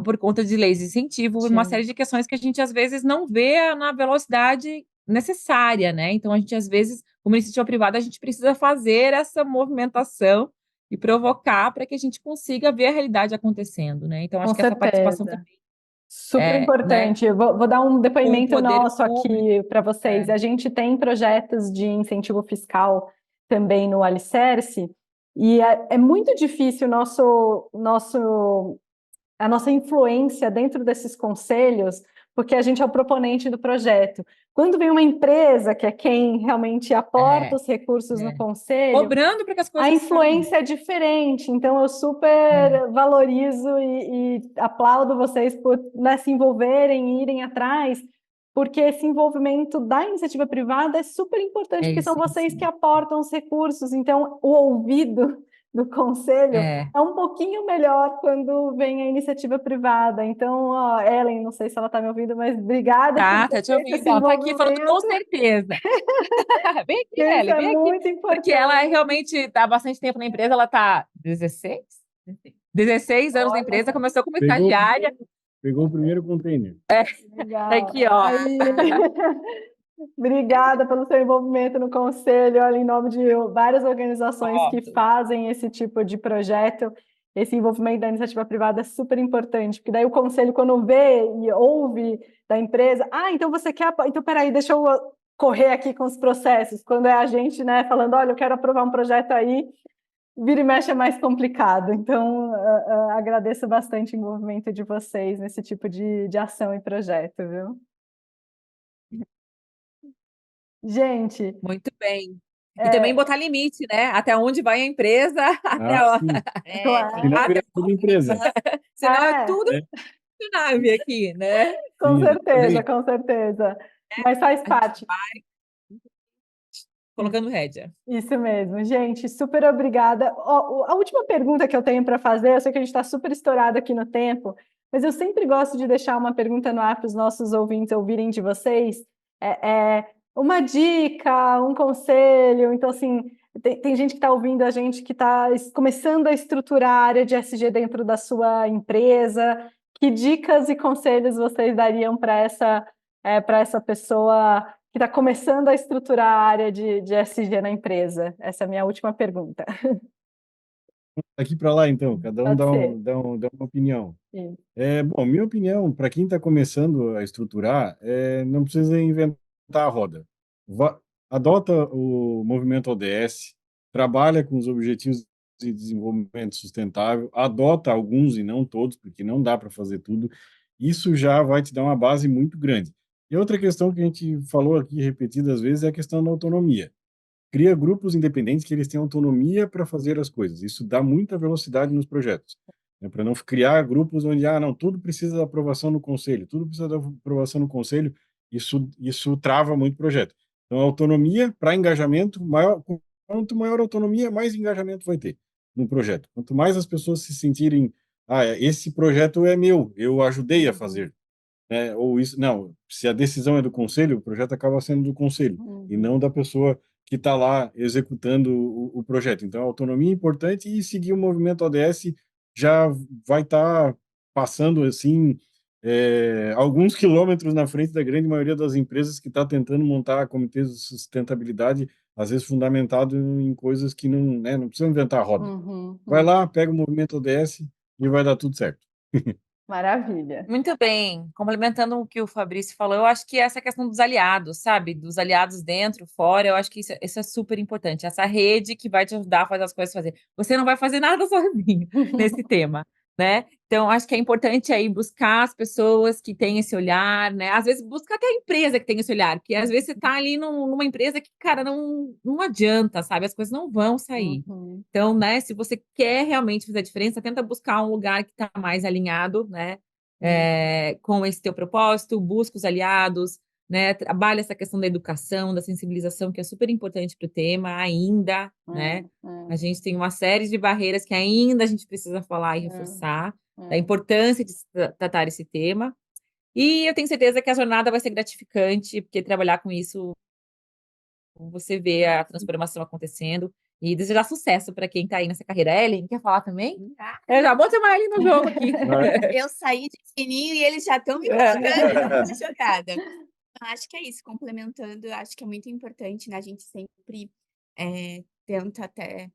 por conta de leis de incentivo, uma Sim. série de questões que a gente às vezes não vê na velocidade necessária, né? Então, a gente às vezes, como iniciativa privada, a gente precisa fazer essa movimentação e provocar para que a gente consiga ver a realidade acontecendo, né? Então, acho Com que essa participação certeza. também Super né, importante. Eu vou dar um com o depoimento poder nosso aqui público. para vocês. A gente tem projetos de incentivo fiscal também no Alicerce, e é muito difícil a nossa influência dentro desses conselhos, porque a gente é o proponente do projeto. Quando vem uma empresa, que é quem realmente aporta os recursos no conselho, cobrando para que as a coisas influência é diferente. Então, eu super valorizo e aplaudo vocês por, né, se envolverem e irem atrás, porque esse envolvimento da iniciativa privada é super importante, porque são vocês que aportam os recursos. Então, o ouvido do conselho é um pouquinho melhor quando vem a iniciativa privada. Então, ó, Ellen, não sei se ela está me ouvindo, mas obrigada Tá te ouvindo. Ela está aqui falando com certeza. Vem aqui, Ellen, vem aqui. Muito importante. Porque ela realmente está há bastante tempo na empresa, ela está 16 anos na empresa, começou como estagiária. Pegou o primeiro container. Legal. Aqui, ó. Obrigada pelo seu envolvimento no conselho, olha, em nome de várias organizações que fazem esse tipo de projeto. Esse envolvimento da iniciativa privada é super importante, porque daí o conselho, quando vê e ouve da empresa, então você quer, então peraí, deixa eu correr aqui com os processos. Quando é a gente, né, falando, olha, eu quero aprovar um projeto aí, vira e mexe é mais complicado. Então, agradeço bastante o envolvimento de vocês nesse tipo de ação e projeto, viu? Gente. Muito bem. E também botar limite, né? Até onde vai a empresa, até a hora. Claro. Senão vira tudo empresa. Senão é tudo nave aqui, né? Com certeza, com certeza. Mas faz parte. Colocando rédea. Isso mesmo, gente, super obrigada. A última pergunta que eu tenho para fazer, eu sei que a gente está super estourado aqui no tempo, mas eu sempre gosto de deixar uma pergunta no ar para os nossos ouvintes ouvirem de vocês. Uma dica, um conselho. Então, assim, tem gente que está ouvindo a gente que está começando a estruturar a área de SG dentro da sua empresa. Que dicas e conselhos vocês dariam para essa pessoa que está começando a estruturar a área de SG na empresa? Essa é a minha última pergunta. Daqui para lá, então, cada um dá uma opinião. Bom, minha opinião, para quem está começando a estruturar, não precisa inventar a roda. Adota o movimento ODS, trabalha com os objetivos de desenvolvimento sustentável, adota alguns e não todos, porque não dá para fazer tudo. Isso já vai te dar uma base muito grande. E outra questão que a gente falou aqui repetidas vezes é a questão da autonomia. Cria grupos independentes que eles têm autonomia para fazer as coisas. Isso dá muita velocidade nos projetos. Para não criar grupos onde, não, tudo precisa da aprovação no conselho, tudo precisa da aprovação no conselho, isso trava muito o projeto. Então, autonomia para engajamento, quanto maior a autonomia, mais engajamento vai ter no projeto. Quanto mais as pessoas se sentirem, esse projeto é meu, eu ajudei a fazer. Ou isso, não, se a decisão é do conselho, o projeto acaba sendo do conselho, e não da pessoa que está lá executando o projeto. Então, a autonomia é importante e seguir o movimento ODS já vai estar passando, assim, alguns quilômetros na frente da grande maioria das empresas que está tentando montar comitês de sustentabilidade, às vezes fundamentado em coisas que não precisa inventar a roda. Vai lá, pega o movimento ODS, e vai dar tudo certo. Maravilha. Muito bem. Complementando o que o Fabrício falou, eu acho que essa questão dos aliados, sabe? Dos aliados dentro, fora, eu acho que isso é super importante. Essa rede que vai te ajudar a fazer as coisas fazer. Você não vai fazer nada sozinho nesse tema, né? Então, acho que é importante aí buscar as pessoas que têm esse olhar, né? Às vezes, busca até a empresa que tem esse olhar, porque às vezes você tá ali numa empresa que, cara, não adianta, sabe? As coisas não vão sair. Uhum. Então, né, se você quer realmente fazer a diferença, tenta buscar um lugar que está mais alinhado, né, com esse teu propósito, busca os aliados, né, trabalha essa questão da educação, da sensibilização, que é super importante para o tema ainda, né? A gente tem uma série de barreiras que ainda a gente precisa falar e reforçar, da importância de tratar esse tema. E eu tenho certeza que a jornada vai ser gratificante, porque trabalhar com isso, você vê a transformação acontecendo. E desejar sucesso para quem está aí nessa carreira. Ellen, quer falar também? Eu já vou chamar a Ellen no jogo aqui. Eu saí de fininho e eles já estão me colocando nessa jogada. Acho que é isso, complementando, acho que é muito importante, né? A gente sempre tenta até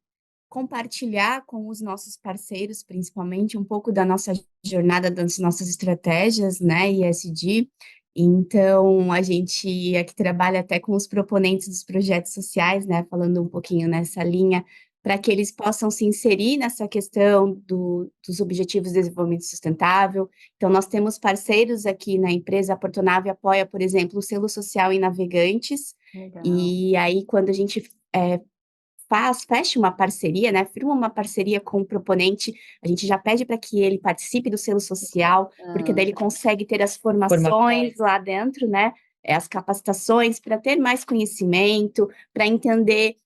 compartilhar com os nossos parceiros, principalmente, um pouco da nossa jornada, das nossas estratégias, né, ESG. Então, a gente aqui trabalha até com os proponentes dos projetos sociais, né, falando um pouquinho nessa linha, para que eles possam se inserir nessa questão dos Objetivos de Desenvolvimento Sustentável. Então, nós temos parceiros aqui na empresa, a Portonave apoia, por exemplo, o selo social em navegantes. Legal. E aí, quando a gente fecha uma parceria, né, firma uma parceria com o proponente, a gente já pede para que ele participe do selo social, porque daí ele consegue ter as formações lá dentro, né, as capacitações para ter mais conhecimento, para entender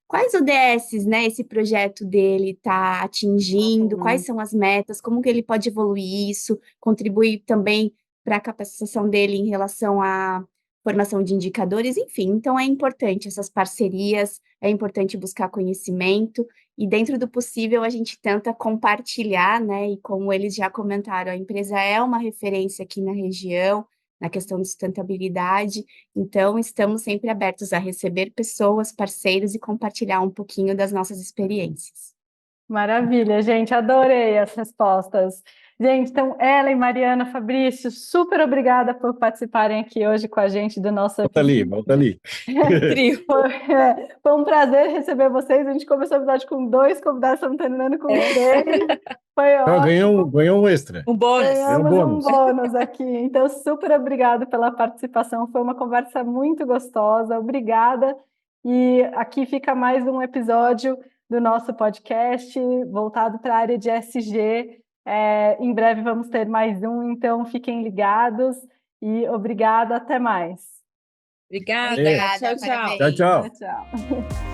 quais ODSs, né, esse projeto dele está atingindo, quais são as metas, como que ele pode evoluir isso, contribuir também para a capacitação dele em relação à formação de indicadores, enfim. Então, é importante essas parcerias, é importante buscar conhecimento, e dentro do possível a gente tenta compartilhar, né, e como eles já comentaram, a empresa é uma referência aqui na região, na questão de sustentabilidade, então estamos sempre abertos a receber pessoas, parceiros e compartilhar um pouquinho das nossas experiências. Maravilha, gente, adorei as respostas. Gente, então, Ellen, Mariana, Fabrício, super obrigada por participarem aqui hoje com a gente do nosso Volta ali. Foi um prazer receber vocês. A gente começou a episódio com 2 convidados, estamos terminando com 3. Foi ótimo. Ganhou um extra. Um bônus. Ganhamos um bônus aqui. Então, super obrigado pela participação. Foi uma conversa muito gostosa. Obrigada. E aqui fica mais um episódio do nosso podcast voltado para a área de ESG. Em breve vamos ter mais um, então fiquem ligados e obrigada, até mais. Obrigada. Obrigada, Tchau, tchau. parabéns. Tchau. Tchau.